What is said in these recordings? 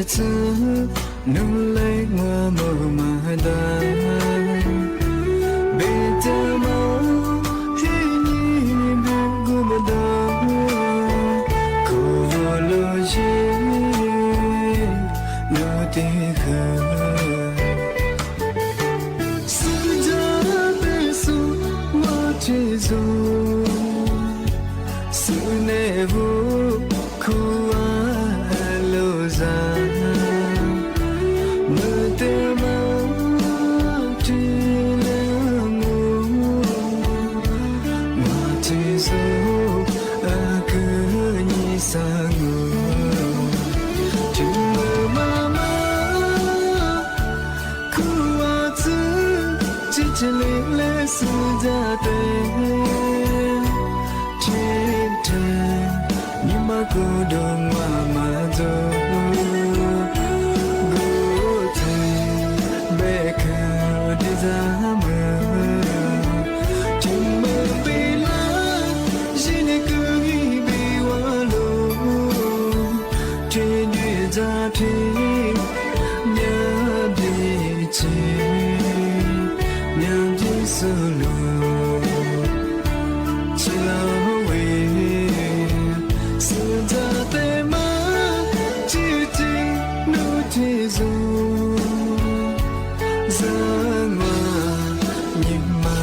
子努力我木马达，别的梦黑你别顾不到，可我路线路的河，世界的树我接受，是内部苦啊路上。这里来是家的，天天你妈鼓动我妈做，鼓动贝壳的咱们，天门被拉，心里可以被我搂，天女家庭娘的亲。solo chilawe sejate ma chiti no tizo zama nyima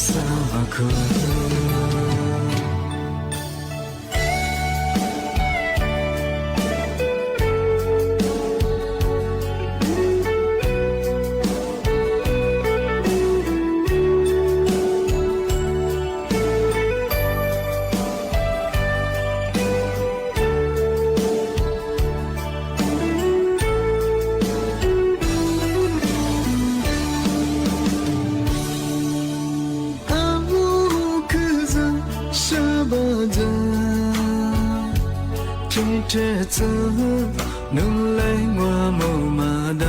savako这次努来我木马达，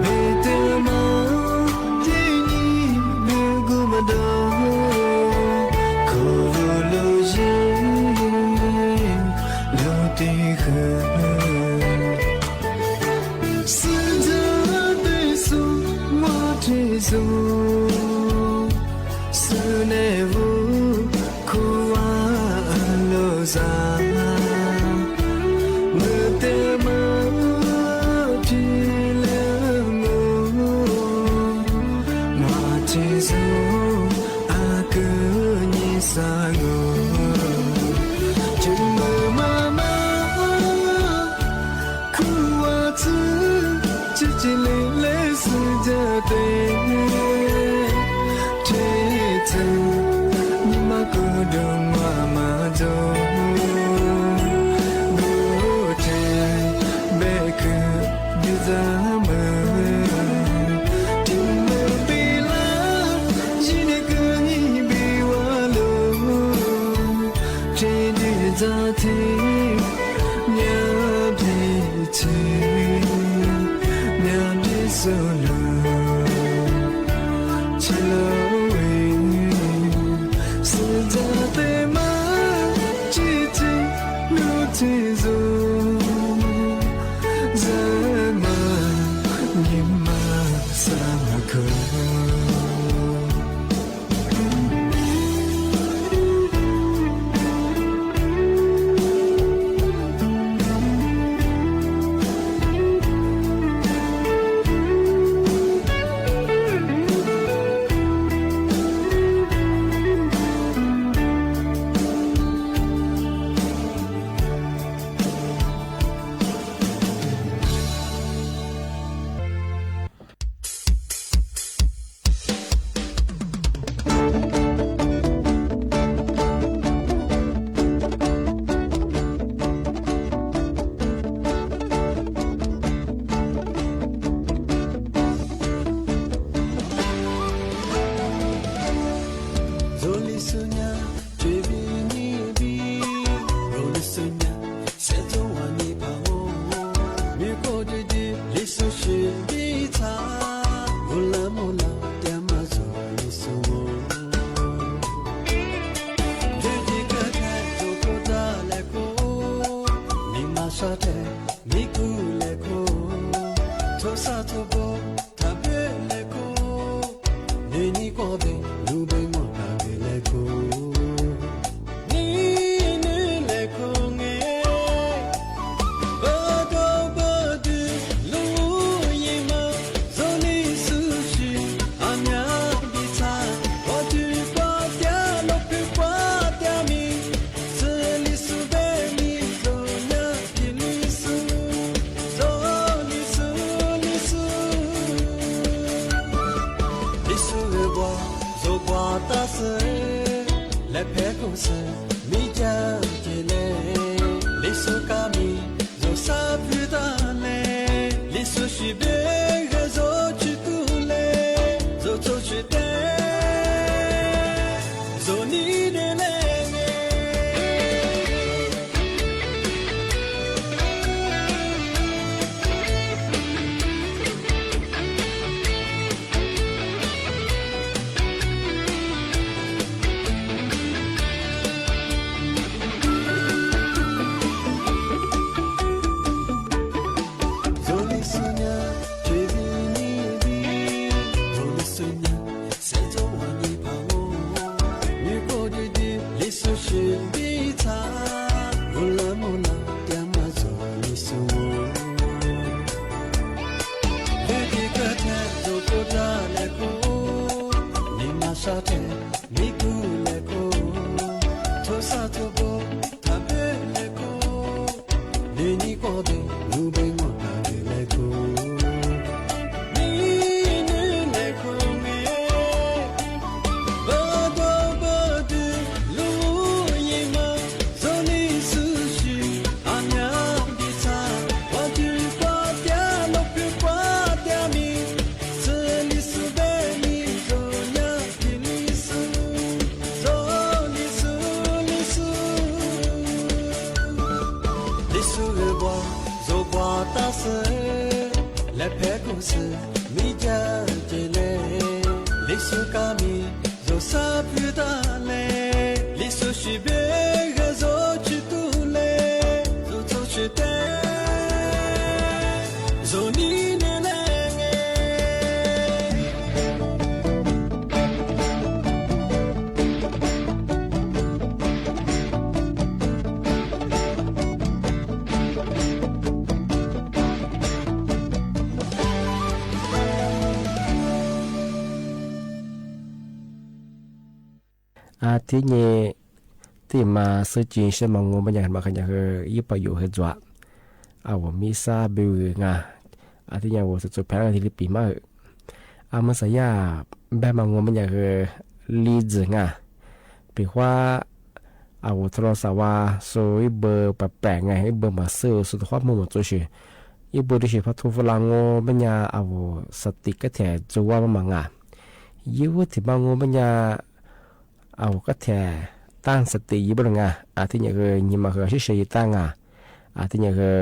别的梦给你别顾不到，可路线路的河，世界的树我接受，是内部苦啊路上。sa to bo ta be le ko ni ni ko be lu be mo ta be le ko ni ni le ko nge ba do ba du lu yi ma zo ni su shi a nya bi ta wa du ba tia lo pi kwa tia mi se li su be mi zo nya pi li su zo li su li su li su e bo zo kwa ta se le pe ko se mi ja je le li su ka mi zo sa pu da le li su shi be ge zo chi tu le zo zo chi te zo ni de le zo li su nya che vi ni bi zo li su nya se zo wa ni pa wo ni ko di di li su shi bi ta wo la mo la tia ma zo li su wo le di ka ta zo ko da le ko ni ma sa te ni ku le ko to sa to bo ta be le ko ni ni ko be lu be mo ta be le ko ni ni le ko me ba do ba du lu yi ma zo ni su shi a nya bi ta wa du kwa tia lo pi kwa tia mi se li su be mi zo nya pi li su zo li su li su li su e bo zo kwa ta se le pe ko se mi ja je le li su ka mi zo sa pu da le li su shi be ge zo chi tu le zo zo chi te zo ni ne le ngeที่นี่ที่มาซื้อจีนใช่ไหมงูมันอย่างมาขยันคือยี่ปอยู่คือจ้าว่ามีซาบิวงาที่นี่ว่าสุดๆแพงที่ลิปีมามันสายาแบบมางูมันอย่างคือลีดงาปีว่าว่าโทรศัพท์ว่าโซ่เบอร์แปลกๆไงให้เบอร์มาซื้อสุดท้ายมันหมดตัวเชียยี่เบอร์ที่เชียพัทุฝรั่งงูมันอย่างสติกก็แถจัวมันมางายี่ว่าที่บางงูมันอย่างก็แถตั้งสติยี่บงาที่นี่คือยิ่งมาคือชิยตั้งที่นี่คือ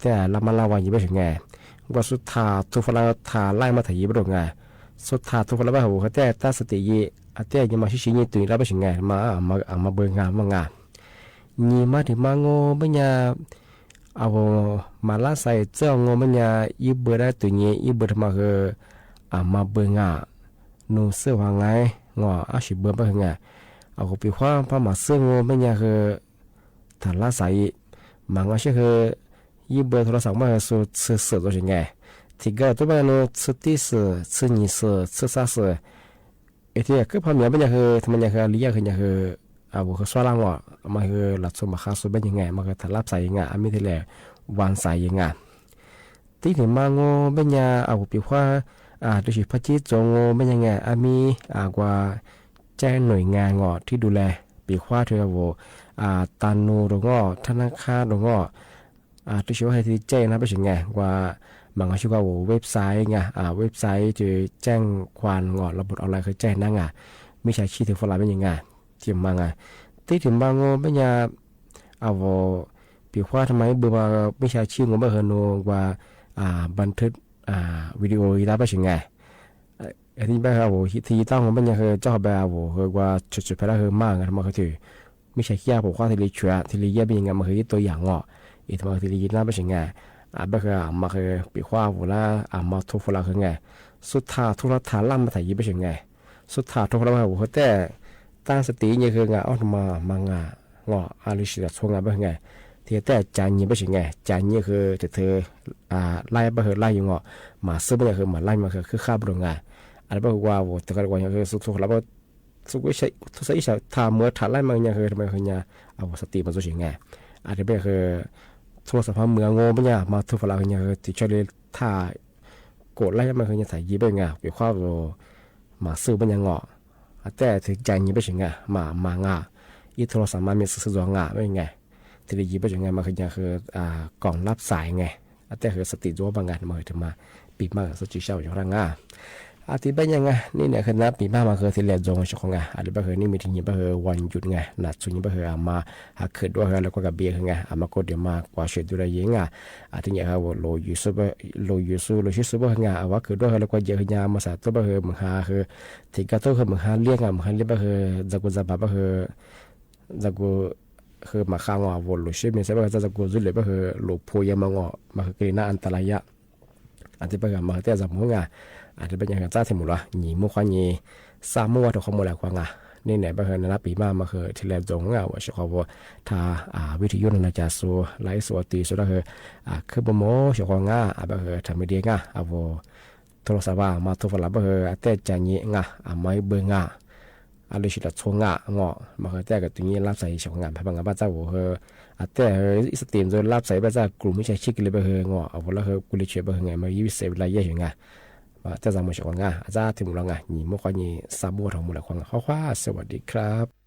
แต่ละมันละวันยี่บถึงไงว่าสุดท้ายทุกฝรั่งท้าไล่มาถ่ายยี่บงาสุดท้ายทุกฝรั่งว่าเขาแต่ตั้งสติยี่แต่ยิ่งมาชิยี่ตื่นแล้วไปถึงไงมาเบิ่งงามางยี่มาถึงมาโง่ไม่ยามาละใส่เจ้าโง่ไม่ยายี่เบอร์ได้ตื่นยี่เบอร์มาคือมาเบิ่งนูเสื้อว่าไงงอชิเบอร์ไปไงก็ปีว่าพอมาเสื้อโง่ไม่ยาคือถ้าละใส่มังก็ใช่คือยี่เบอร์โทรศัพท์มาคือซื้อตัวยังไงที่ก็ตัวมันซื้อที่ซื้อนี่ซื้อซาซื้อที่ก็พอมีเป็นยังคือทำไมยังคือลียคือยังคือคือสวารังว่ามันคือหลักสมบัติข้าสุดเป็นยังไงมันคือถ้ารับใส่ยังไงไม่ได้เลยวันใส่ยังไงที่ถึงมาโง่เป็นยังปีว่าโดยเฉพาะที่จงโง่เป็นยังไงมีกว่าแจ้งหน่วยงานที่ดูแลปีว่าเธอตันนูหรือว่าธนาคารหรือว่าโดยเฉพาะที่แจ้งนะเป็นยังไงว่าบางคนชื่อว่าเว็บไซต์ไงเว็บไซต์จะแจ้งความระบบออนไลน์คือแจ้งนั่งไม่ใช่ชี้ถึงฝรั่งเป็นยังไงที่มาที่ถึงบางโง่เป็นยังปีว่าทำไมเบอร์ไม่ใช่ชื่อของเบอร์โนว่าบันทึกวิดีโอได้เป็นยังไงที่แบบที่ตั้งของเป็นยังคือเจ้าแบบว่าจุดๆไปแล้วคือมากนะมันก็ถือไม่ใช่แค่ผมว่าที่เลี้ยที่เลี้ยเป็นยังไงมันคือตัวอย่างอีกทั้งที่เลี้ยน่าเป็นยังไง บะคือมาคือปีขวาวุละมาทุกฟุละคือไงสุดท้ายทุกรัฐล่ำมาถ่ายยี่ไปถึงไงสุดท้ายทุกรัฐมาหัวแต่ตั้งสติเนี่ยคือไงอ๋อมางางอลิชิดช่วงไงเป็นไงที่แต่จานยี่ไปถึงไงจานยี่คือเธอไล่ไปคือไล่ยังงอมาซื้อไปคือมาไล่มาคือข้าบรงไงอะไรแบบว่าวุแต่ก็ว่าคือสุดแล้วก็สุดใช้ทุกสิ่งทำเมื่อถ่ายไล่มาเนี่ยคือทำไมคือเนี่ยเอาสติมันจะถึงไงอะไรแบบคือโทรศัพท์เมืองโง่ปะเนี่ยมาทุกฝรั่งเนี่ยที่ช่วยเลยถ้ากดไล่มาคือเนี่ยถ่ายยี่ไปไงเกี่ยวข้าวมาซื้อปะเนี่ยงอแต่ถึงใจยี่ไปถึงไงมางาอีโทรศัพท์มันมีสื่อสารงาไม่ไงที่ได้ยี่ไปถึงไงมาคือเนี่ยคือกล่องรับสายไงแต่คือสติตัวบางงานมาถึงมาปีมากสุดที่เช่าอยู่ร่างงาที่เป็นยังไงนี่เนี่ยคือนับปีบ้ามาคือที่เลี้ยงจงชงไงอะไรบ้างคือนี่มีที่นี่บ้างคือวันหยุดไงนัดสุนีบ้างคือมาหาเกิดด้วยแล้วก็กับเบียร์ไงมาก็เดี๋ยวมากว่าเฉยดูแลยังไงที่เนี่ยคือโลยูซูโลชิซูบ้างไงว่าคือด้วยแล้วก็เยอะไงมาสัตว์ตัวบ้างคือมึงหาคือที่กระตุ้นคือมึงหาเลี้ยงมึงหาเลี้ยงบ้างคือจักรบ้างคือจักรคือมาข้างว่าโลชิมีใช่บ้างคือจักรจุดเลยบ้างคือโลพูยมังมาคือกรีน่าอันตรายะที่บ้างมาแต่จับมึงไงที่เป็นอย่างจ้าที่หมดละหนีมุขวานีสามมัวถูกขโมยหลายกว่างนี่ไหนบ้างนะปีมาคือที่แลจงว่าชอบว่าถ้าวิทยุนาจาสูไลฟ์สวตีสุดก็คือบ่โมชอบบ้างคือทำไม่ดีว่าโทรศัพท์มาทุกฝรั่งบ้างแต่ใจเงี้ยไม่เบื่ออะไรสิละชงงอมาคือแต่กับตรงนี้รับใส่ชงงานพนักงานบ้านเจ้าแต่สตรีมจนรับใส่บ้านเจ้ากลุ่มไม่ใช่ชิคเลยบ้างงอแล้วคือกุลิเชียบ้างไงมายี่สิบละเยอะอย่างไงจะจำมาชงอาจารย์ที่มุลงหนีมุขวานีสามบัวของมุลควงข้าสวัสดีครับ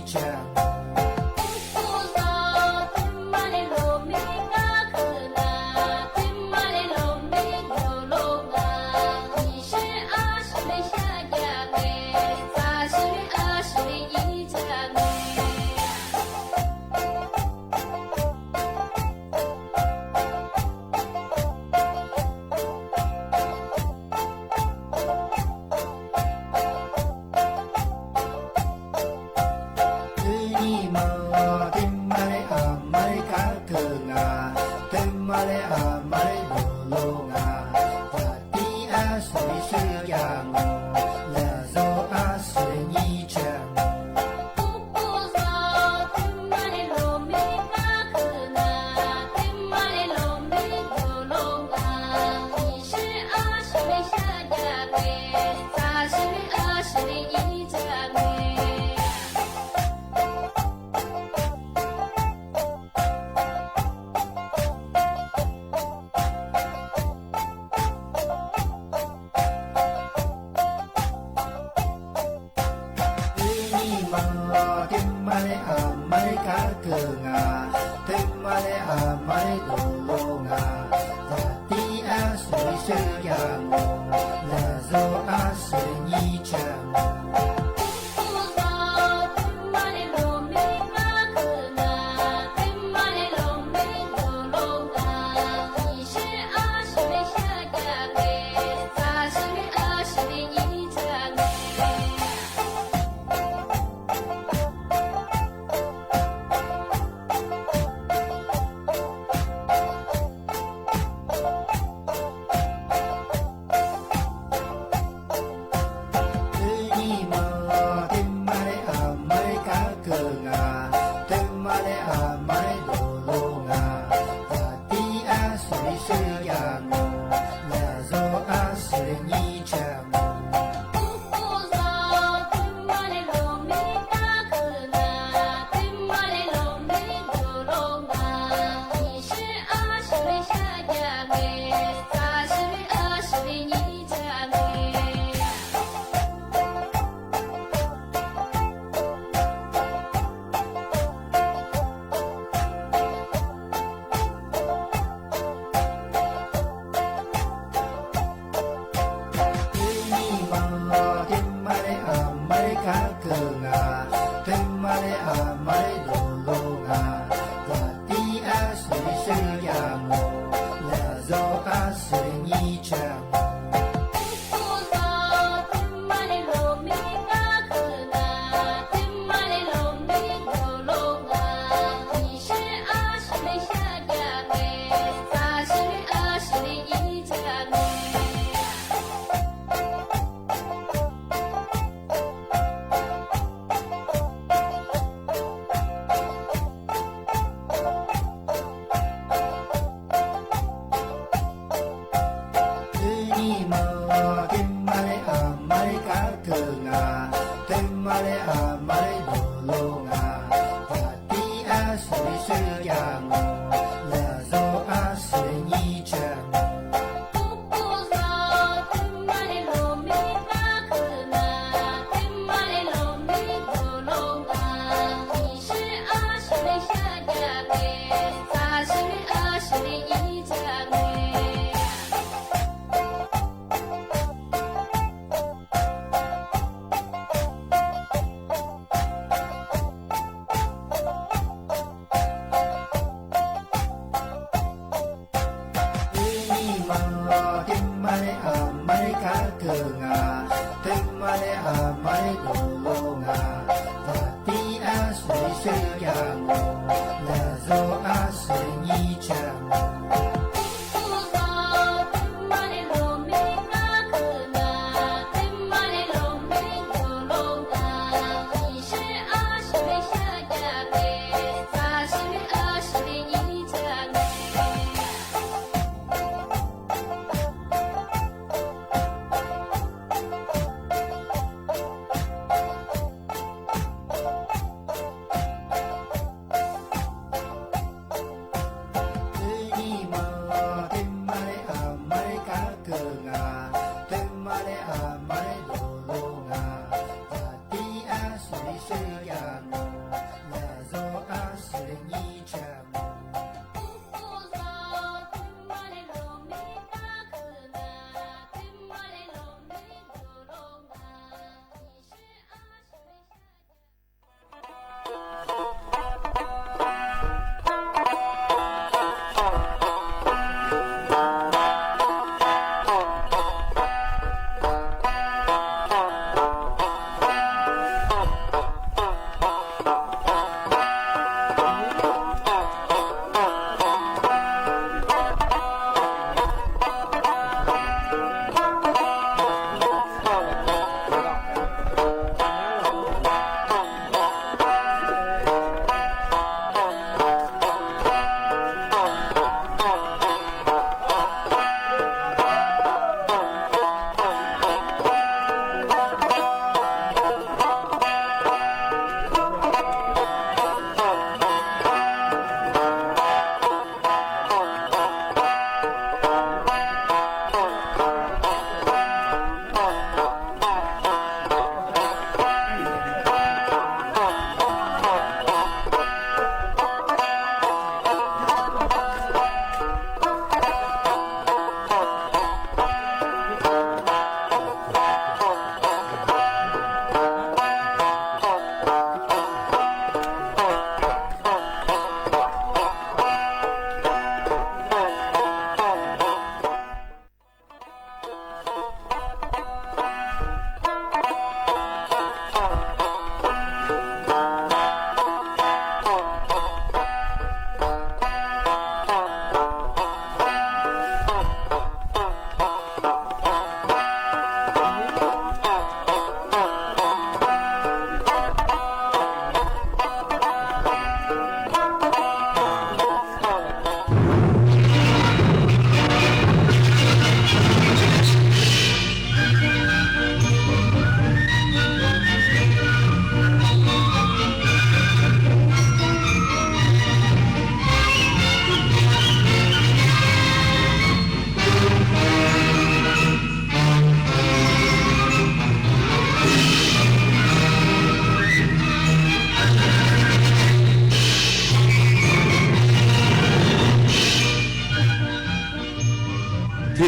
เ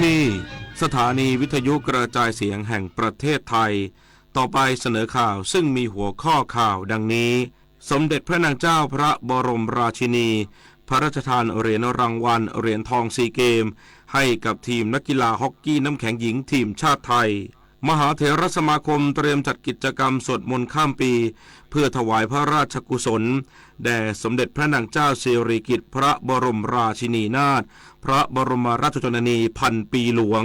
นี่สถานีวิทยุกระจายเสียงแห่งประเทศไทยต่อไปเสนอข่าวซึ่งมีหัวข้อข่าวดังนี้สมเด็จพระนางเจ้าพระบรมราชินีพระราชทานเหรียญรางวัลเหรียญทองซีเกมให้กับทีมนักกีฬาฮอกกี้น้ำแข็งหญิงทีมชาติไทยมหาเถรสมาคมเตรียมจัดกิจกรรมสวดมนต์ข้ามปีเพื่อถวายพระราชกุศลแด่สมเด็จพระนางเจ้าสิริกิติ์พระบรมราชินีนาถพระบรมราชชนนีพันปีหลวง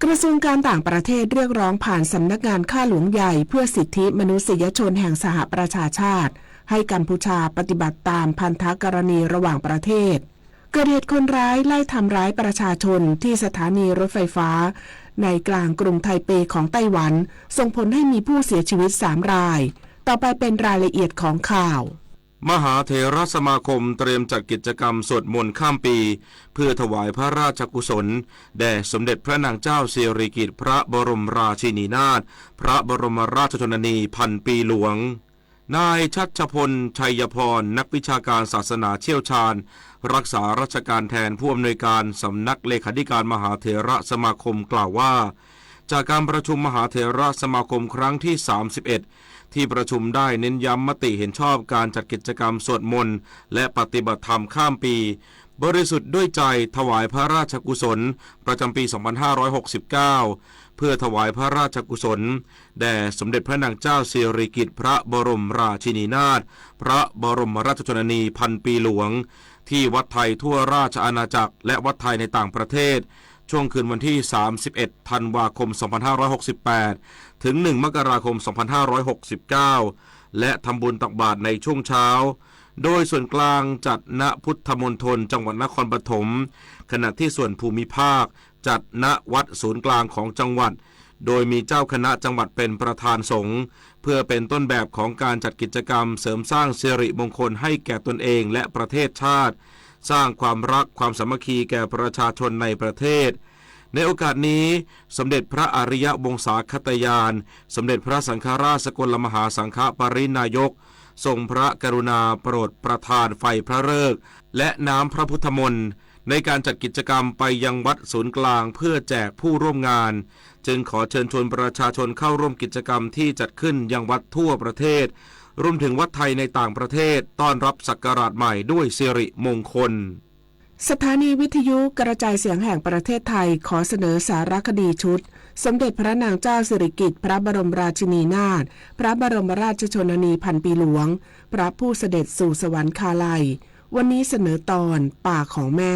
กระทรวงการต่างประเทศเรียกร้องผ่านสำนักงานข้าหลวงใหญ่เพื่อสิทธิมนุษยชนแห่งสหประชาชาติให้กัมพูชาปฏิบัติตามพันธกรณีระหว่างประเทศเกิดเหตุคนร้ายไล่ทำร้ายประชาชนที่สถานีรถไฟฟ้าในกลางกรุงไทเปของไต้หวันส่งผลให้มีผู้เสียชีวิต3 รายต่อไปเป็นรายละเอียดของข่าวมหาเถรสมาคมเตรียมจัดกิจกรรมสวดมนต์ข้ามปีเพื่อถวายพระราชกุศลแด่สมเด็จพระนางเจ้าสิริกิติ์พระบรมราชินีนาถพระบรมราชชนนีพันปีหลวงนายชัชพลชัยพรนักวิชาการศาสนาเชี่ยวชาญรักษาราชการแทนผู้อำนวยการสำนักเลขาธิการมหาเถรสมาคมกล่าวว่าจากการประชุมมหาเถรสมาคมครั้งที่31ที่ประชุมได้เน้นย้ำมติเห็นชอบการจัดกิจกรรมสวดมนต์และปฏิบัติธรรมข้ามปีบริสุทธิ์ด้วยใจถวายพระราชกุศลประจำปี 2569 เพื่อถวายพระราชกุศลแด่สมเด็จพระนางเจ้าสิริกิติ์พระบรมราชินีนาถพระบรมราชชนนีพันปีหลวงที่วัดไทยทั่วราชอาณาจักรและวัดไทยในต่างประเทศช่วงคืนวันที่31ธันวาคม2568ถึง1มกราคม2569และทำบุญตักบาตรในช่วงเช้าโดยส่วนกลางจัดณพุทธมณฑลจังหวัดนครปฐมขณะที่ส่วนภูมิภาคจัดณวัดศูนย์กลางของจังหวัดโดยมีเจ้าคณะจังหวัดเป็นประธานสงฆ์เพื่อเป็นต้นแบบของการจัดกิจกรรมเสริมสร้างสิริมงคลให้แก่ตนเองและประเทศชาติสร้างความรักความสามัคคีแก่ประชาชนในประเทศในโอกาสนี้สมเด็จพระอริยวงศาคตยานสมเด็จพระสังฆราชสกลมหาสังฆปรินายกทรงพระกรุณาโปรดประทานไฟพระฤกษ์และน้ำพระพุทธมนต์ในการจัดกิจกรรมไปยังวัดศูนย์กลางเพื่อแจกผู้ร่วมงานจึงขอเชิญชวนประชาชนเข้าร่วมกิจกรรมที่จัดขึ้นยังวัดทั่วประเทศรวมถึงวัดไทยในต่างประเทศต้อนรับศักราชใหม่ด้วยสิริมงคลสถานีวิทยุกระจายเสียงแห่งประเทศไทยขอเสนอสารคดีชุดสมเด็จพระนางเจ้าสิริกิติ์พระบรมราชินีนาถพระบรมราชชนนีพันปีหลวงพระผู้เสด็จสู่สวรรคาลัยวันนี้เสนอตอนป่าของแม่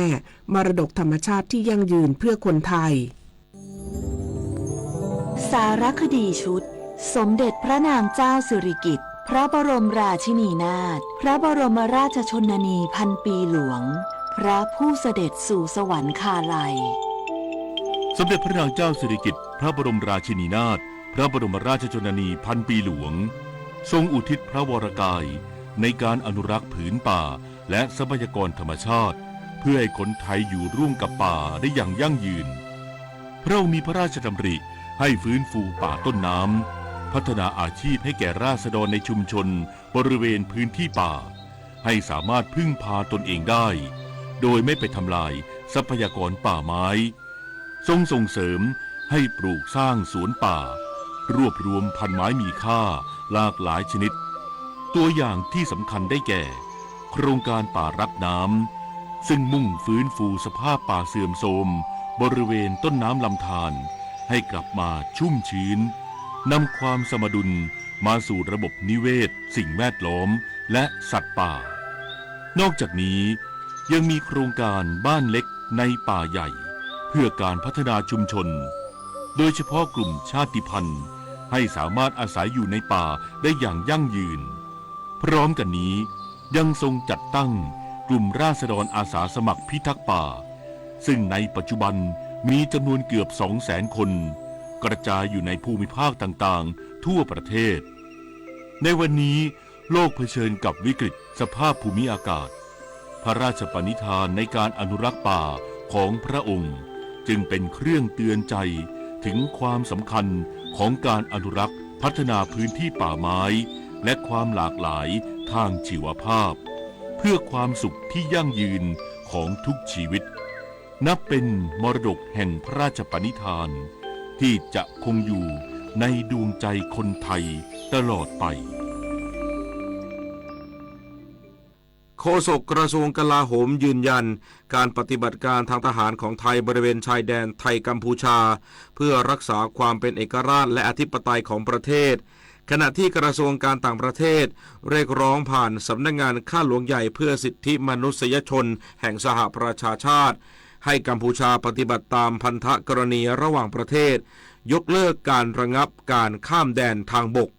มรดกธรรมชาติที่ยั่งยืนเพื่อคนไทยสารคดีชุดสมเด็จพระนางเจ้าสิริกิติ์พระบรมราชินีนาถพระบรมราชชนนีพันปีหลวงพระผู้เสด็จสู่สวรรคาลัยสมเด็จพระนางเจ้าสิริกิติ์พระบรมราชินีนาถพระบรมราชชนนีพันปีหลวงทรงอุทิศพระวรกายในการอนุรักษ์ผืนป่าและทรัพยากรธรรมชาติเพื่อให้คนไทยอยู่ร่วมกับป่าได้อย่างยั่งยืนพระองค์มีพระราชดำริให้ฟื้นฟูป่าต้นน้ำพัฒนาอาชีพให้แก่ราษฎรในชุมชนบริเวณพื้นที่ป่าให้สามารถพึ่งพาตนเองได้โดยไม่ไปทำลายทรัพยากรป่าไม้ทรงส่งเสริมให้ปลูกสร้างสวนป่ารวบรวมพันไม้มีค่าหลากหลายชนิดตัวอย่างที่สำคัญได้แก่โครงการป่ารักน้ำซึ่งมุ่งฟื้นฟูสภาพป่าเสื่อมโทรมบริเวณต้นน้ำลำธารให้กลับมาชุ่มชื้นนำความสมดุลมาสู่ระบบนิเวศสิ่งแวดล้อมและสัตว์ป่านอกจากนี้ยังมีโครงการบ้านเล็กในป่าใหญ่เพื่อการพัฒนาชุมชนโดยเฉพาะกลุ่มชาติพันธุ์ให้สามารถอาศัยอยู่ในป่าได้อย่างยั่งยืนพร้อมกันนี้ยังทรงจัดตั้งกลุ่มราษฎรอาสาสมัครพิทักษ์ป่าซึ่งในปัจจุบันมีจำนวนเกือบ 200,000 คนกระจายอยู่ในภูมิภาคต่างๆทั่วประเทศในวันนี้โลกเผชิญกับวิกฤตสภาพภูมิอากาศพระราชปณิธานในการอนุรักษ์ป่าของพระองค์จึงเป็นเครื่องเตือนใจถึงความสำคัญของการอนุรักษ์พัฒนาพื้นที่ป่าไม้และความหลากหลายทางชีวภาพเพื่อความสุขที่ยั่งยืนของทุกชีวิต นับเป็นมรดกแห่งพระราชปณิธานที่จะคงอยู่ในดวงใจคนไทยตลอดไปโฆษกกระทรวงกลาโหมยืนยันการปฏิบัติการทางทหารของไทยบริเวณชายแดนไทยกัมพูชาเพื่อรักษาความเป็นเอกราชและอธิปไตยของประเทศขณะที่กระทรวงการต่างประเทศเรียกร้องผ่านสำนักงานข้าหลวงใหญ่เพื่อสิทธิมนุษยชนแห่งสหประชาชาติให้กัมพูชาปฏิบัติตามพันธกรณีระหว่างประเทศยกเลิกการระงับการข้ามแดนทางบก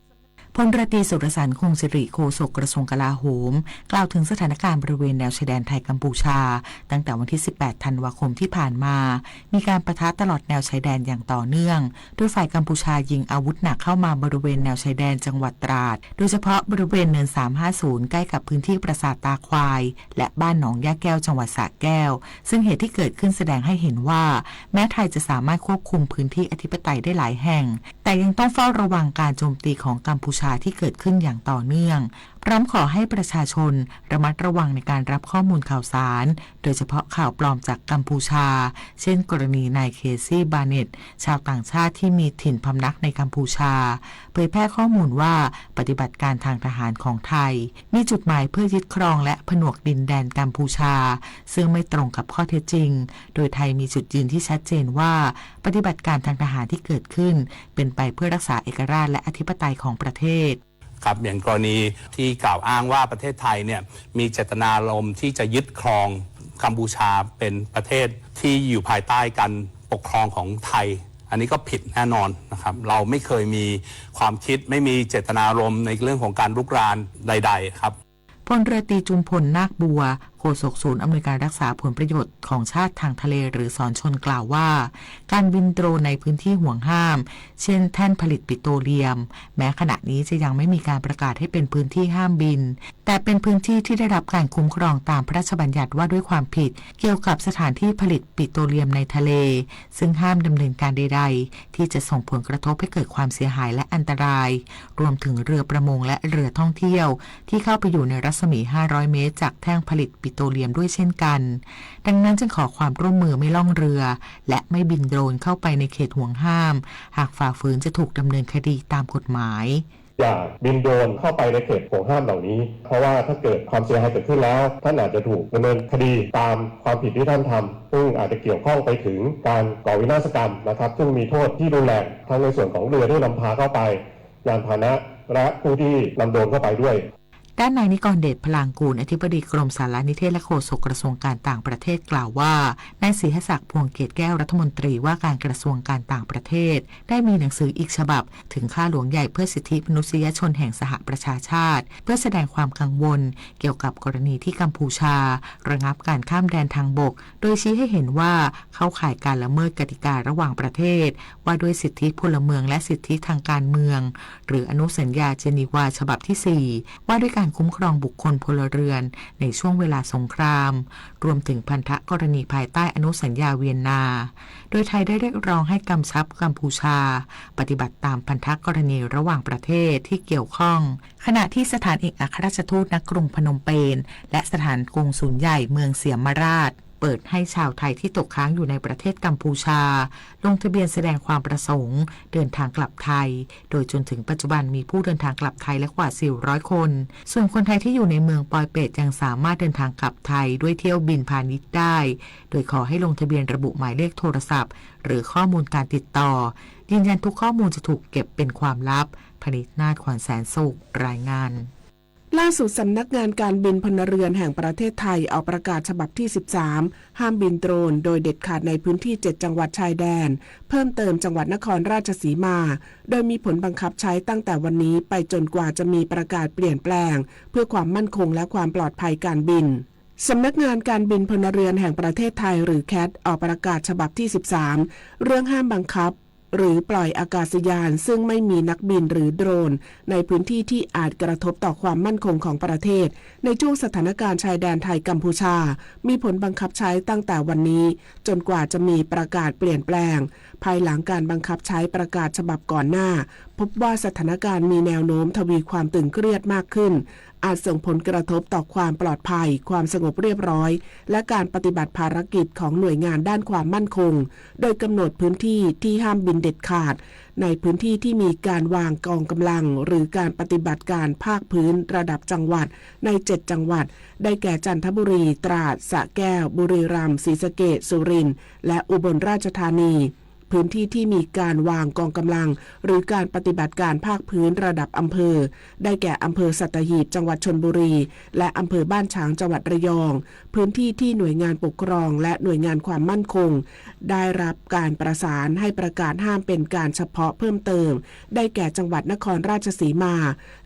พลเรือตรีสุรสารคงสิริโฆษกกระทรวงกลาโหมกล่าวถึงสถานการณ์บริเวณแนวชายแดนไทยกัมพูชาตั้งแต่วันที่ 18 ธันวาคมที่ผ่านมามีการปะทะตลอดแนวชายแดนอย่างต่อเนื่องโดยฝ่ายกัมพูชายิงอาวุธหนักเข้ามาบริเวณแนวชายแดนจังหวัดตราดโดยเฉพาะบริเวณเนิน 350 ใกล้กับพื้นที่ปราสาทตาควายและบ้านหนองย่าแก้วจังหวัดสระแก้วซึ่งเหตุที่เกิดขึ้นแสดงให้เห็นว่าแม้ไทยจะสามารถควบคุมพื้นที่อธิปไตยได้หลายแห่งแต่ยังต้องเฝ้าระวังการโจมตีของกัมพูชาที่เกิดขึ้นอย่างต่อเนื่องพร้อมขอให้ประชาชนระมัดระวังในการรับข้อมูลข่าวสารโดยเฉพาะข่าวปลอมจากกัมพูชาเช่นกรณีนายเคซี่บาเนตชาวต่างชาติที่มีถิ่นพำนักในกัมพูชาเผยแพร่ข้อมูลว่าปฏิบัติการทางทหารของไทยมีจุดหมายเพื่อยึดครองและผนวกดินแดนกัมพูชาซึ่งไม่ตรงกับข้อเท็จจริงโดยไทยมีจุดยืนที่ชัดเจนว่าปฏิบัติการทางทหารที่เกิดขึ้นเป็นไปเพื่อรักษาเอกราชและอธิปไตยของประเทศครับอย่างกรณีที่กล่าวอ้างว่าประเทศไทยเนี่ยมีเจตนารมณ์ที่จะยึดครองกัมพูชาเป็นประเทศที่อยู่ภายใต้การปกครองของไทยอันนี้ก็ผิดแน่นอนนะครับเราไม่เคยมีความคิดไม่มีเจตนารมณ์ในเรื่องของการรุกรานใดๆครับพลเรือตรีจุมพลนาคบัวโฆษกศูนย์อำนวยการรักษาผลประโยชน์ของชาติทางทะเลหรือสอนชนกล่าวว่าการบินโดรนในพื้นที่ห่วงห้ามเช่นแท่นผลิตปิโตรเลียมแม้ขณะนี้จะยังไม่มีการประกาศให้เป็นพื้นที่ห้ามบินแต่เป็นพื้นที่ที่ได้รับการคุ้มครองตามพระราชบัญญัติว่าด้วยความผิดเกี่ยวกับสถานที่ผลิตปิโตรเลียมในทะเลซึ่งห้ามดำเนินการใดๆที่จะส่งผลกระทบให้เกิดความเสียหายและอันตรายรวมถึงเรือประมงและเรือท่องเที่ยวที่เข้าไปอยู่ในรัศมี500 เมตรจากแท่งผลิตปิโตรเลียมด้วยเช่นกันดังนั้นจึงขอความร่วมมือไม่ล่องเรือและไม่บินโดรนเข้าไปในเขตห่วงห้ามหากฝ่าฝืนจะถูกดำเนินคดีตามกฎหมายอย่าบินโดรนเข้าไปในเขตห่วงห้ามเหล่านี้เพราะว่าถ้าเกิดความเสียหายเกิดขึ้นแล้วท่านอาจจะถูกดำเนินคดีตามความผิดที่ท่านทำซึ่งอาจจะเกี่ยวข้องไปถึงการก่อวินาศกรรมนะครับซึ่งมีโทษที่รุนแรงทั้งในส่วนของเรือที่นำพาเข้าไปยานพาหนะและผู้ที่นำโดรนเข้าไปด้วย ด้านนายนิกรเดชพลางกูลอธิบดีกรมสารนิเทศและโฆษกกระทรวงการต่างประเทศกล่าวว่านายศรีหศักดิ์พวงเกตแก้วรัฐมนตรีว่าการกระทรวงการต่างประเทศได้มีหนังสืออีกฉบับถึงข้าหลวงใหญ่เพื่อสิทธิมนุษยชนแห่งสหประชาชาติเพื่อแสดงความกังวลเกี่ยวกับกรณีที่กัมพูชาระงับการข้ามแดนทางบกโดยชี้ให้เห็นว่าเข้าข่ายการละเมิดกติการะหว่างประเทศว่าด้วยสิทธิพลเมืองและสิทธิทางการเมืองหรืออนุสัญญาเจนีวาฉบับที่4ว่าด้วยการคุ้มครองบุคคลพลเรือนในช่วงเวลาสงครามรวมถึงพันธกรณีภายใต้อนุสัญญาเวียนนาโดยไทยได้เรียกร้องให้กำชับกัมพูชาปฏิบัติตามพันธกรณีระหว่างประเทศที่เกี่ยวข้องขณะที่สถานเอกอัครราชทูตณกรุงพนมเปญและสถานกงสุลใหญ่เมืองเสียมราชเปิดให้ชาวไทยที่ตกค้างอยู่ในประเทศกัมพูชาลงทะเบียนแสดงความประสงค์เดินทางกลับไทยโดยจนถึงปัจจุบันมีผู้เดินทางกลับไทยและกว่า400คนส่วนคนไทยที่อยู่ในเมืองปอยเปตยังสามารถเดินทางกลับไทยด้วยเที่ยวบินพาณิชย์ได้โดยขอให้ลงทะเบียนระบุหมายเลขโทรศัพท์หรือข้อมูลการติดต่อยืนยันทุกข้อมูลจะถูกเก็บเป็นความลับพนิษฐ์นาฏ ขวัญแสนสุขรายงานล่าสุดสำนักงานการบินพลเรือนแห่งประเทศไทยออกประกาศฉบับที่13ห้ามบินโดรนโดยเด็ดขาดในพื้นที่7จังหวัดชายแดนเพิ่มเติมจังหวัดนครราชสีมาโดยมีผลบังคับใช้ตั้งแต่วันนี้ไปจนกว่าจะมีประกาศเปลี่ยนแปลงเพื่อความมั่นคงและความปลอดภัยการบินสำนักงานการบินพลเรือนแห่งประเทศไทยหรือแคทออกประกาศฉบับที่13เรื่องห้ามบังคับหรือปล่อยอากาศยานซึ่งไม่มีนักบินหรือโดรนในพื้นที่ที่อาจกระทบต่อความมั่นคงของประเทศในช่วงสถานการณ์ชายแดนไทยกัมพูชามีผลบังคับใช้ตั้งแต่วันนี้จนกว่าจะมีประกาศเปลี่ยนแปลงภายหลังการบังคับใช้ประกาศฉบับก่อนหน้าพบว่าสถานการณ์มีแนวโน้มทวีความตึงเครียดมากขึ้น อาจส่งผลกระทบต่อความปลอดภัยความสงบเรียบร้อยและการปฏิบัติภารกิจของหน่วยงานด้านความมั่นคงโดยกำหนดพื้นที่ที่ห้ามบินเด็ดขาดในพื้นที่ที่มีการวางกองกำลังหรือการปฏิบัติการภาคพื้นระดับจังหวัดใน7จังหวัดได้แก่จันทบุรีตราดสระแก้วบุรีรัมย์ศรีสะเกษสุรินทร์และอุบลราชธานีพื้นที่ที่มีการวางกองกำลังหรือการปฏิบัติการภาคพื้นระดับอำเภอได้แก่อำเภอสัตหีบจังหวัดชลบุรีและอำเภอบ้านฉางจังหวัดระยองพื้นที่ที่หน่วยงานปกครองและหน่วยงานความมั่นคงได้รับการประสานให้ประกาศห้ามเป็นการเฉพาะเพิ่มเติมได้แก่จังหวัดนครราชสีมา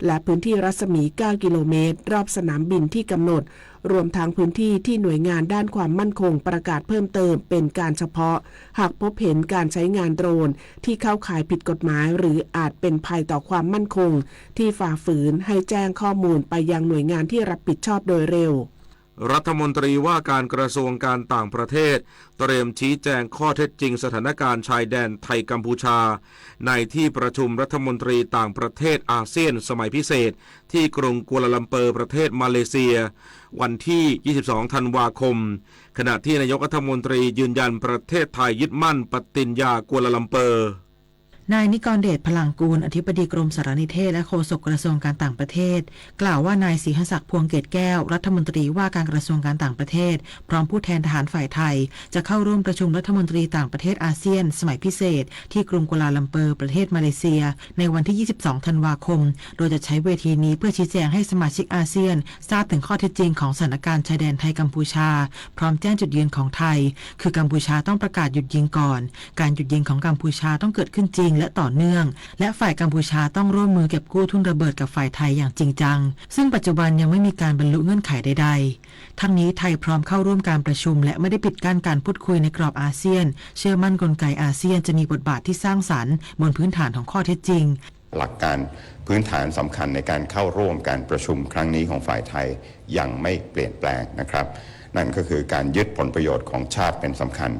และพื้นที่รัศมี9กิโลเมตรรอบสนามบินที่กำหนดรวมทั้งพื้นที่ที่หน่วยงานด้านความมั่นคงประกาศเพิ่มเติมเป็นการเฉพาะหากพบเห็นการใช้งานโดรนที่เข้าข่ายผิดกฎหมายหรืออาจเป็นภัยต่อความมั่นคงที่ฝ่าฝืนให้แจ้งข้อมูลไปยังหน่วยงานที่รับผิดชอบโดยเร็วรัฐมนตรีว่าการกระทรวงการต่างประเทศเตรียมชี้แจงข้อเท็จจริงสถานการณ์ชายแดนไทยกัมพูชาในที่ประชุมรัฐมนตรีต่างประเทศอาเซียนสมัยพิเศษที่กรุงกัวลาลัมเปอร์ประเทศมาเลเซียวันที่ 22 ธันวาคมขณะที่นายกรัฐมนตรียืนยันประเทศไทยยึดมั่นปฏิญญากัวลาลัมเปอร์นายนิกรเดชพลังกูลอธิบดีกรมสารนิเทศและโฆษกกระทรวงการต่างประเทศกล่าวว่านายศรีหศักดิ์พวงเกตแก้วรัฐมนตรีว่าการกระทรวงการต่างประเทศพร้อมผู้แทนทหารฝ่ายไทยจะเข้าร่วมประชุมรัฐมนตรีต่างประเทศอาเซียนสมัยพิเศษที่กรุงกัวลาลัมเปอร์ประเทศมาเลเซียในวันที่ 22 ธันวาคมโดยจะใช้เวทีนี้เพื่อชี้แจงให้สมาชิกอาเซียนทราบถึงข้อเท็จจริงของสถานการณ์ชายแดนไทยกัมพูชาพร้อมแจ้งจุดยืนของไทยคือกัมพูชาต้องประกาศหยุดยิงก่อนการหยุดยิงของกัมพูชาต้องเกิดขึ้นจริงและต่อเนื่องและฝ่ายกัมพูชาต้องร่วมมือเก็บกู้ทุ่นระเบิดกับฝ่ายไทยอย่างจริงจังซึ่งปัจจุบันยังไม่มีการบรรลุเงื่อนไขใดๆทั้งนี้ไทยพร้อมเข้าร่วมการประชุมและไม่ได้ปิดกั้นการพูดคุยในกรอบอาเซียนเชื่อมั่นกลไกอาเซียนจะมีบทบาทที่สร้างสรรค์บนพื้นฐานของข้อเท็จจริงหลักการพื้นฐานสำคัญในการเข้าร่วมการประชุมครั้งนี้ของฝ่ายไทยยังไม่เปลี่ยนแปลงนะครับนั่นก็คือการยึดผลประโยชน์ของชาติเป็นสำคัญ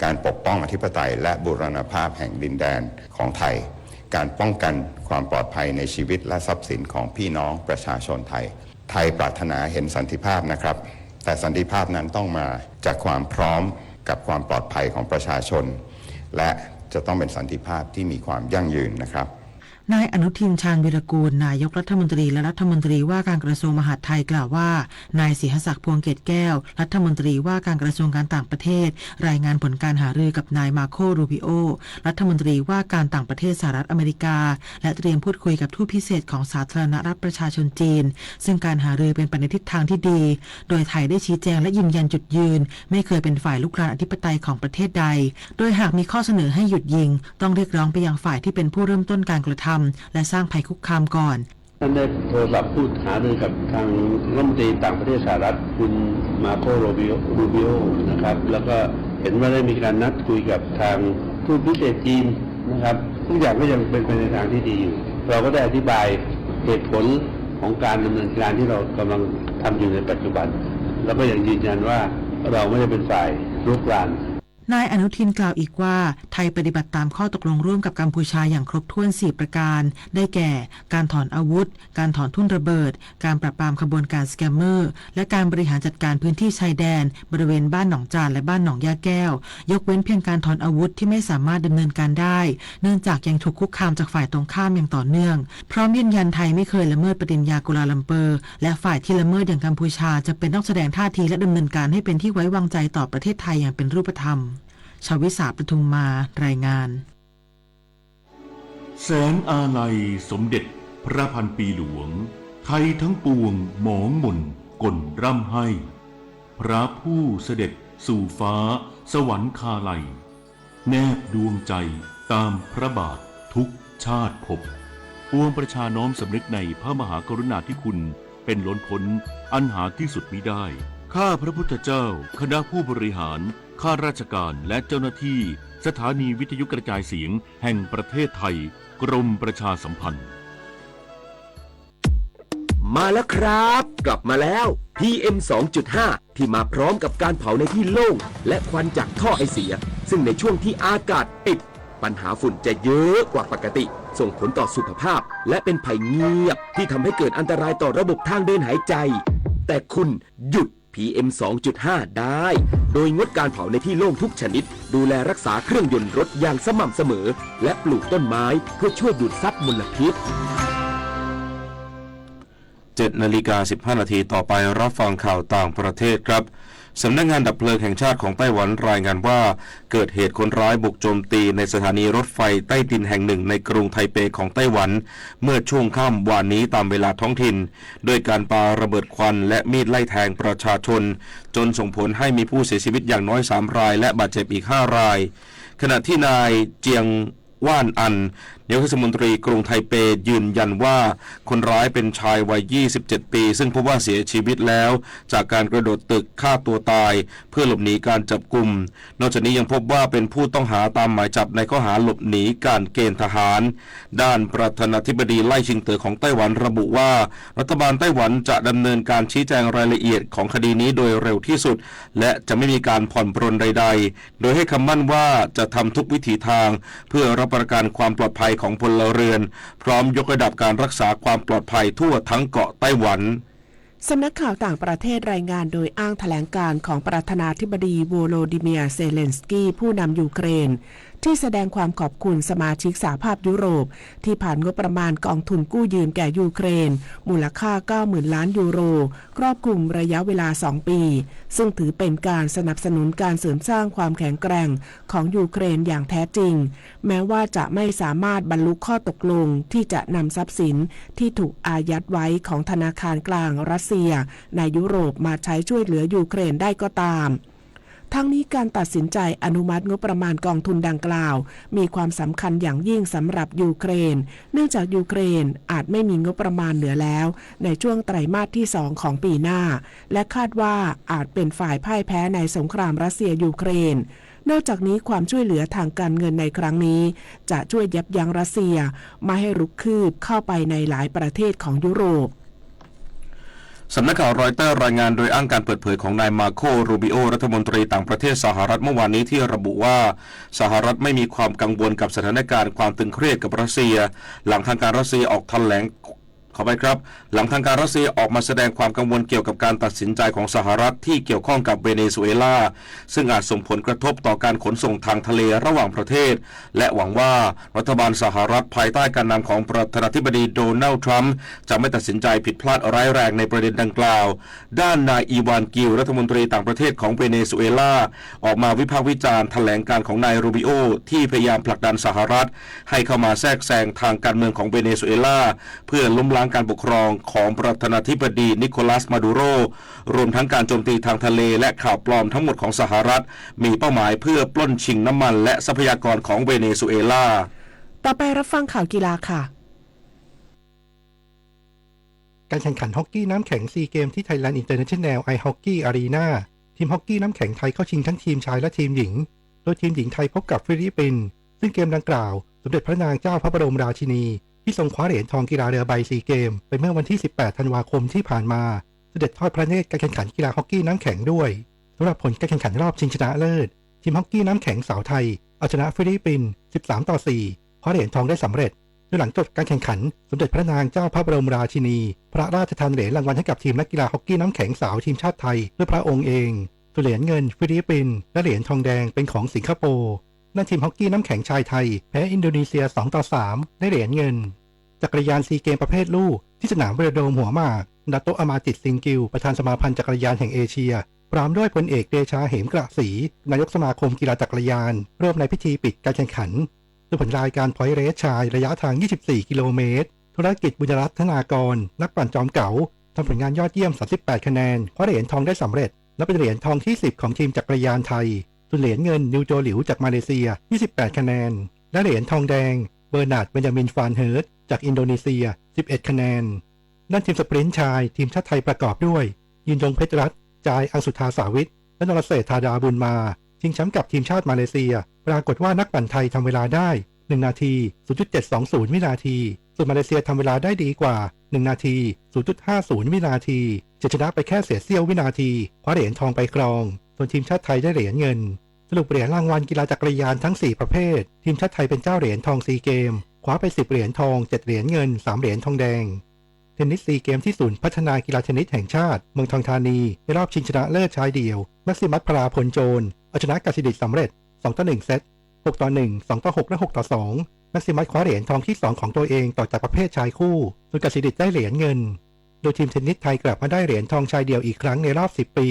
การปกป้องอธิปไตยและบูรณภาพแห่งดินแดนของไทยการป้องกันความปลอดภัยในชีวิตและทรัพย์สินของพี่น้องประชาชนไทยปรารถนาเห็นสันติภาพนะครับแต่สันติภาพนั้นต้องมาจากความพร้อมกับความปลอดภัยของประชาชนและจะต้องเป็นสันติภาพที่มีความยั่งยืนนะครับนายอนุทินชาญวิรากูลนายกรัฐมนตรีและรัฐมนตรีว่าการกระทรวงมหาดไทยกล่าวว่านายศรีหศักดิ์พวงเกตแก้วรัฐมนตรีว่าการกระทรวงการต่างประเทศรายงานผลการหารือกับนายมาโครูบิโอรัฐมนตรีว่าการต่างประเทศสหรัฐอเมริกาและเตรียมพูดคุยกับทูตพิเศษของสาธารณรัฐประชาชนจีนซึ่งการหารือเป็นไปในทิศทางที่ดีโดยไทยได้ชี้แจงและยืนยันจุดยืนไม่เคยเป็นฝ่ายลุกรานอธิปไตยของประเทศใดโดยหากมีข้อเสนอให้หยุดยิงต้องเรียกร้องไปยังฝ่ายที่เป็นผู้เริ่มต้นการกระทำและสร้างภัยคุกคามก่อนท่านได้โทรศัพท์พูดหารือกับทางรัฐมนตรีต่างประเทศสหรัฐคุณมาโครูบิโอนะครับแล้วก็เห็นว่าได้มีการนัดคุยกับทางทูตพิเศษจีนนะครับทุกอย่างก็ยังเป็นไปในทางที่ดีอยู่เราก็ได้อธิบายเหตุผลของการดำเนินการที่เรากำลังทำอยู่ในปัจจุบันแล้วก็ยังยืนยันว่าเราไม่ได้เป็นฝ่ายรุกรานนายอนุทินกล่าวอีกว่าไทยปฏิบัติตามข้อตกลงร่วมกับกัมพูชาอย่างครบถ้วน4ประการได้แก่การถอนอาวุธการถอนทุ่นระเบิดการปราบปรามขบวนการสแกมเมอร์และการบริหารจัดการพื้นที่ชายแดนบริเวณบ้านหนองจานและบ้านหนองยาแก้วยกเว้นเพียงการถอนอาวุธที่ไม่สามารถดำเนินการได้เนื่องจากยังถูกคุกคามจากฝ่ายตรงข้ามอย่างต่อเนื่องพร้อมยืนยันไทยไม่เคยละเมิดปฏิญญากัวลาลัมเปอร์และฝ่ายที่ละเมิดอย่างกัมพูชาจะเป็นต้องแสดงท่าทีและดำเนินการให้เป็นที่ไว้วางใจต่อประเทศไทยอย่างเป็นรูปธรรมชวิสาปทุมมารายงานแสนอาลัยสมเด็จพระพันปีหลวงไทยทั้งปวงหมองหม่นก่นร่ำให้พระผู้เสด็จสู่ฟ้าสวรรคาลัยแนบดวงใจตามพระบาททุกชาติภพปวงประชาน้อมสำนึกในพระมหากรุณาธิคุณเป็นล้นพ้นอันหาที่สุดมิได้ข้าพระพุทธเจ้าคณะผู้บริหารข้าราชการและเจ้าหน้าที่สถานีวิทยุกระจายเสียงแห่งประเทศไทยกรมประชาสัมพันธ์มาแล้วครับกลับมาแล้ว PM 2.5 ที่มาพร้อมกับการเผาในที่โล่งและควันจากท่อไอเสียซึ่งในช่วงที่อากาศปิดป ปัญหาฝุ่นจะเยอะกว่าปกติ ส่งผลต่อสุขภาพและเป็นภัยเงียบที่ทำให้เกิดอันตรายต่อระบบทางเดินหายใจ แต่คุณหยุด PM 2.5 ได้ โดยงดการเผาในที่โล่งทุกชนิด ดูแลรักษาเครื่องยนต์รถอย่างสม่ำเสมอ และปลูกต้นไม้เพื่อช่วยดูดซับมลพิษ 7:15 นาทีต่อไปรับฟังข่าวต่างประเทศครับสำนักงานดับเพลิงแห่งชาติของไต้หวันรายงานว่าเกิดเหตุคนร้ายบุกโจมตีในสถานีรถไฟใต้ดินแห่งหนึ่งในกรุงไทเปของไต้หวันเมื่อช่วงค่ำวานนี้ตามเวลาท้องถิ่นด้วยการปาระเบิดควันและมีดไล่แทงประชาชนจนส่งผลให้มีผู้เสียชีวิตอย่างน้อย3รายและบาดเจ็บอีก5รายขณะที่นายเจียงว่านอันนายกเทศมนตรีกรุงไทเปยืนยันว่าคนร้ายเป็นชายวัย27ปีซึ่งพบว่าเสียชีวิตแล้วจากการกระโดดตึกฆ่าตัวตายเพื่อหลบหนีการจับกุมนอกจากนี้ยังพบว่าเป็นผู้ต้องหาตามหมายจับในข้อหาหลบหนีการเกณฑ์ทหารด้านประธานาธิบดีไล่ชิงเต๋อของไต้หวันระบุว่ารัฐบาลไต้หวันจะดำเนินการชี้แจงรายละเอียดของคดีนี้โดยเร็วที่สุดและจะไม่มีการผ่อนปรนใดๆโดยให้คำมั่นว่าจะทำทุกวิถีทางเพื่อรับประกันความปลอดภัยของพลเรือนพร้อมยกระดับการรักษาความปลอดภัยทั่วทั้งเกาะไต้หวันสำนักข่าวต่างประเทศรายงานโดยอ้างแถลงการของประธานาธิบดีโวโลดิเมียร์เซเลนสกี้ผู้นำยูเครนที่แสดงความขอบคุณสมาชิกสหภาพยุโรปที่ผ่านงบประมาณกองทุนกู้ยืมแก่ยูเครนมูลค่า 90,000 ล้านยูโรครอบคลุมระยะเวลา2ปีซึ่งถือเป็นการสนับสนุนการเสริมสร้างความแข็งแกร่งของยูเครนอย่างแท้จริงแม้ว่าจะไม่สามารถบรรลุข้อตกลงที่จะนำทรัพย์สินที่ถูกอายัดไว้ของธนาคารกลางรัสเซียในยุโรปมาใช้ช่วยเหลือยูเครนได้ก็ตามทั้งนี้การตัดสินใจอนุมัติงบประมาณกองทุนดังกล่าวมีความสำคัญอย่างยิ่งสำหรับยูเครนเนื่องจากยูเครนอาจไม่มีงบประมาณเหลือแล้วในช่วงไตรมาสที่2ของปีหน้าและคาดว่าอาจเป็นฝ่ายพ่ายแพ้ในสงครามรัสเซียยูเครนนอกจากนี้ความช่วยเหลือทางการเงินในครั้งนี้จะช่วยยับยั้งรัสเซียไม่ให้รุกคืบเข้าไปในหลายประเทศของยุโรปสำนักข่าวรอยเตอร์รายงานโดยอ้างการเปิดเผยของนายมาโครูบิโอรัฐมนตรีต่างประเทศสหรัฐเมื่อวานนี้ที่ระบุว่าสหรัฐไม่มีความกังวลกับสถานการณ์ความตึงเครียดกับรัสเซียหลังทางการรัสเซียออกแถลงขอไปครับหลังทางการรัสเซียออกมาแสดงความกังวลเกี่ยวกับการตัดสินใจของสหรัฐที่เกี่ยวข้องกับเวเนซุเอลาซึ่งอาจส่งผลกระทบต่อการขนส่งทางทะเลระหว่างประเทศและหวังว่ารัฐบาลสหรัฐภายใต้การนำของประธานาธิบดีโดนัลด์ทรัมป์จะไม่ตัดสินใจผิดพลาดร้ายแรงในประเด็นดังกล่าวด้านนายอีวานกิลรัฐมนตรีต่างประเทศของเวเนซุเอลาออกมาวิพากษ์วิจารณ์แถลงการของนายรูบิโอที่พยายามผลักดันสหรัฐให้เข้ามาแทรกแซงทางการเมืองของเวเนซุเอลาเพื่อล้มล้างการปกครองของประธานาธิบดีนิโคลัสมาดูโรรวมทั้งการโจมตีทางทะเลและข่าวปลอมทั้งหมดของสหรัฐมีเป้าหมายเพื่อปล้นชิงน้ำมันและทรัพยากรของเวเนซุเอลาต่อไปรับฟังข่าวกีฬาค่ะการแข่งขันฮอกกี้น้ำแข็งซีเกมที่ Thailand International Ice Hockey Arena ทีมฮอกกี้น้ำแข็งไทยเข้าชิงทั้งทีมชายและทีมหญิงโดยทีมหญิงไทยพบกับฟิลิปปินส์ซึ่งเกมดังกล่าวสมเด็จพระนางเจ้าพระบรมราชินีที่ทรงคว้าเหรียญทองกีฬาเรือใบซีเกมไปเมื่อวันที่ 18 ธันวาคมที่ผ่านมาเสด็จทอดพระเนตรการแข่งขันกีฬาฮอกกี้น้ำแข็งด้วยสำหรับผลการแข่งขันรอบชิงชนะเลิศทีมฮอกกี้น้ำแข็งสาวไทยเอาชนะฟิลิปปินส์ 13-4 คว้าเหรียญทองได้สำเร็จโดยหลังจบการแข่งขันสมเด็จพระนางเจ้าพระบรมราชินีพระราชทานเหรียญรางวัลให้กับทีมนักกีฬาฮอกกี้น้ำแข็งสาวทีมชาติไทยด้วยพระองค์เองส่วนเหรียญเงินฟิลิปปินส์และเหรียญทองแดงเป็นของสิงคโปร์ด้านทีมฮอกกี้น้ำแข็งชายไทยแพ้อินโดนีเซีย 2-3 ได้เหรียญเงินจักรยานซีเกมประเภทลู่ที่สนามเวโรโดมหัวหมากดัตโตอามาจิตซิงกิลประธานสมาพันธ์จักรยานแห่งเอเชียพร้อมด้วยพลเอกเดชาเหมกระศรีนายกสมาคมกีฬาจักรยานร่วมในพิธีปิดการแข่งขันโดยผลรายการพอยต์เรสชายระยะทาง24กิโลเมตรธุรกิจบุญรัตนากรนักปั่นจอมเก๋าทำผลงานยอดเยี่ยม38คะแนนคว้าเหรียญทองได้สำเร็จและเป็นเหรียญทองที่10ของทีมจักรยานไทยส่วนเหรียญเงินนิวโจหลิวจากมาเลเซีย28คะแนนและเหรียญทองแดงเบอร์นาร์ดเบนจามินฟานเฮิร์ตจากอินโดนีเซีย11คะแนนด้านทีมสปรินต์ชายทีมชาติไทยประกอบด้วยยินยงเพชรรัตน์จายอังสุธาสาวิทและนรเศรษฐธาดาบุญมาชิงแชมป์กับทีมชาติมาเลเซียปรากฏว่านักปั่นไทยทำเวลาได้1นาที 0.720 วินาทีส่วนมาเลเซียทำเวลาได้ดีกว่า1นาที 0.50 วินาทีจะชนะไปแค่เสียเสี้ยววินาทีคว้าเหรียญทองไปครองส่วนทีมชาติไทยได้เหรียญเงิน รุปเหรียญรางวัลกีฬาจักรยานทั้ง4ประเภททีมชาติไทยเป็นเจ้าเหรียญทองซีเกมคว้าไป10เหรียญทอง7เหรียญเงิน3เหรียญทองแดงเทนนิสซีเกมที่ศูนย์พัฒนากีฬาเทนนิสแห่งชาติเมืองทองธานีในรอบชิงชนะเลิศชายเดี่ยวแม็กซิมัส พลาพลโจรเอาชนะกสิดิษฐ์สำเร็จ2-1 เซต6-1 2-6 และ 6-2แม็กซิมัสคว้าเหรียญทองที่2ของตัวเองต่อจากประเภทชายคู่ส่วนกสิดิษฐ์ได้เหรียญเงินโดยทีมเทนนิสไทยกลับมาได้เหรียญทองชายเดี่ยวอีกครั้งในรอบ10ปี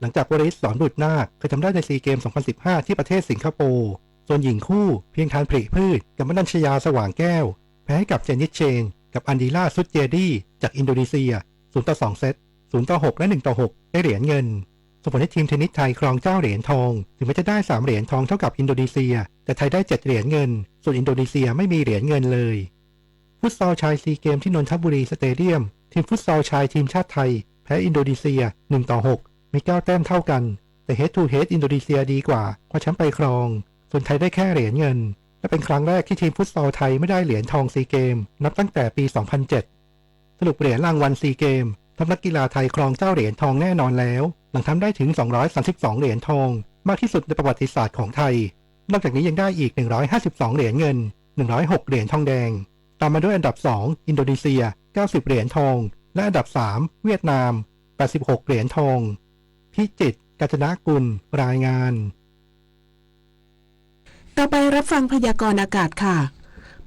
หลังจากวริศ สอนบุตรนาคเคยทำได้ในซีเกม 2015 ที่ประเทศสิงคโปร์ส่วนหญิงคู่เพียงทานผลิพืชกับมนัญชยาสว่างแก้วแพ้ให้กับเจนนิสเชนกับอันดีล่าซุดเจดี้จากอินโดนีเซีย0-2 เซต0-6 และ 1-6 ได้เหรียญเงินส่งผลให้ทีมเทนนิสไทยครองเจ้าเหรียญทองถึงแม้จะได้3เหรียญทองเท่ากับอินโดนีเซียแต่ไทยได้7เหรียญเงินส่วนอินโดนีเซียไม่มีเหรียญเงินเลยฟุตซอลชายซีเกมที่นนทบุรีสเตเดียมทีมฟุตซอลชายทีมชาติไทยแพ้อินโดนีเซีย1-6มี9แต้มเท่ากันแต่ Head to Head อินโดนีเซียดีกว่าคว้าแชมป์ไปครองส่วนไทยได้แค่เหรียญเงินและเป็นครั้งแรกที่ทีมฟุตซอลไทยไม่ได้เหรียญทองซีเกมนับตั้งแต่ปี 2007 สรุปเหรียญรางวัลซีเกมทัพนักกีฬาไทยครองเจ้าเหรียญทองแน่นอนแล้วหลังทำได้ถึง232เหรียญทองมากที่สุดในประวัติศาสตร์ของไทยนอกจากนี้ยังได้อีก152เหรียญเงิน106เหรียญทองแดงตามมาด้วยอันดับ2อินโดนีเซีย90เหรียญทองและอันดับ3เวียดนาม86เหรียญทองพิจิตร กาญจนกุลรายงานต่อไปรับฟังพยากรณ์อากาศค่ะ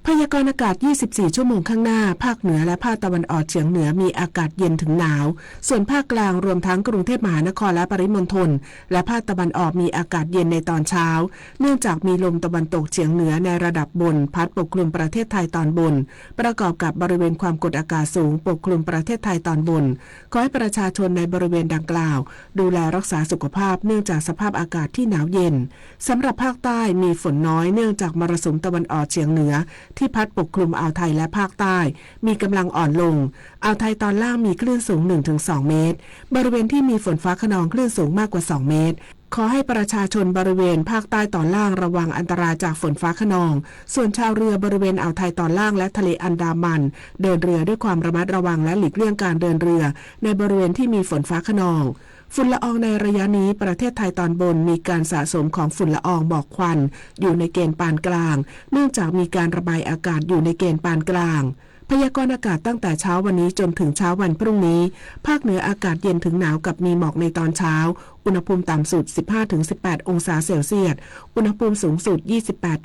พยากรณ์อากาศ24ชั่วโมงข้างหน้าภาคเหนือและภาคตะวันออกเฉียงเหนือมีอากาศเย็นถึงหนาวส่วนภาคกลางรวมทั้งกรุงเทพมหานครและปริมณฑลและภาคตะวันออกมีอากาศเย็นในตอนเช้าเนื่องจากมีลมตะวันตกเฉียงเหนือในระดับบนพัดปกคลุมประเทศไทยตอนบนประกอบกับบริเวณความกดอากาศสูงปกคลุมประเทศไทยตอนบนขอให้ประชาชนในบริเวณดังกล่าวดูแลรักษาสุขภาพเนื่องจากสภาพอากาศที่หนาวเย็นสำหรับภาคใต้มีฝนน้อยเนื่องจากมรสุมตะวันออกเฉียงเหนือที่พัดปกคลุมอ่าวไทยและภาคใต้มีกำลังอ่อนลงอ่าวไทยตอนล่างมีคลื่นสูง 1-2 เมตรบริเวณที่มีฝนฟ้าคะนองคลื่นสูงมากกว่า2เมตรขอให้ประชาชนบริเวณภาคใต้ตอนล่างระวังอันตรายจากฝนฟ้าคะนองส่วนชาวเรือบริเวณอ่าวไทยตอนล่างและทะเลอันดามันเดินเรือด้วยความระมัดระวังและหลีกเลี่ยงการเดินเรือในบริเวณที่มีฝนฟ้าคะนองฝุ่นละอองในระยะนี้ประเทศไทยตอนบนมีการสะสมของฝุ่นละอองหมอกควันอยู่ในเกณฑ์ปานกลางเนื่องจากมีการระบายอากาศอยู่ในเกณฑ์ปานกลางพยากรณ์อากาศตั้งแต่เช้าวันนี้จนถึงเช้าวันพรุ่งนี้ภาคเหนืออากาศเย็นถึงหนาวกับมีหมอกในตอนเช้าอุณหภูมิต่ำสุด 15-18 องศาเซลเซียสอุณหภูมิสูงสุด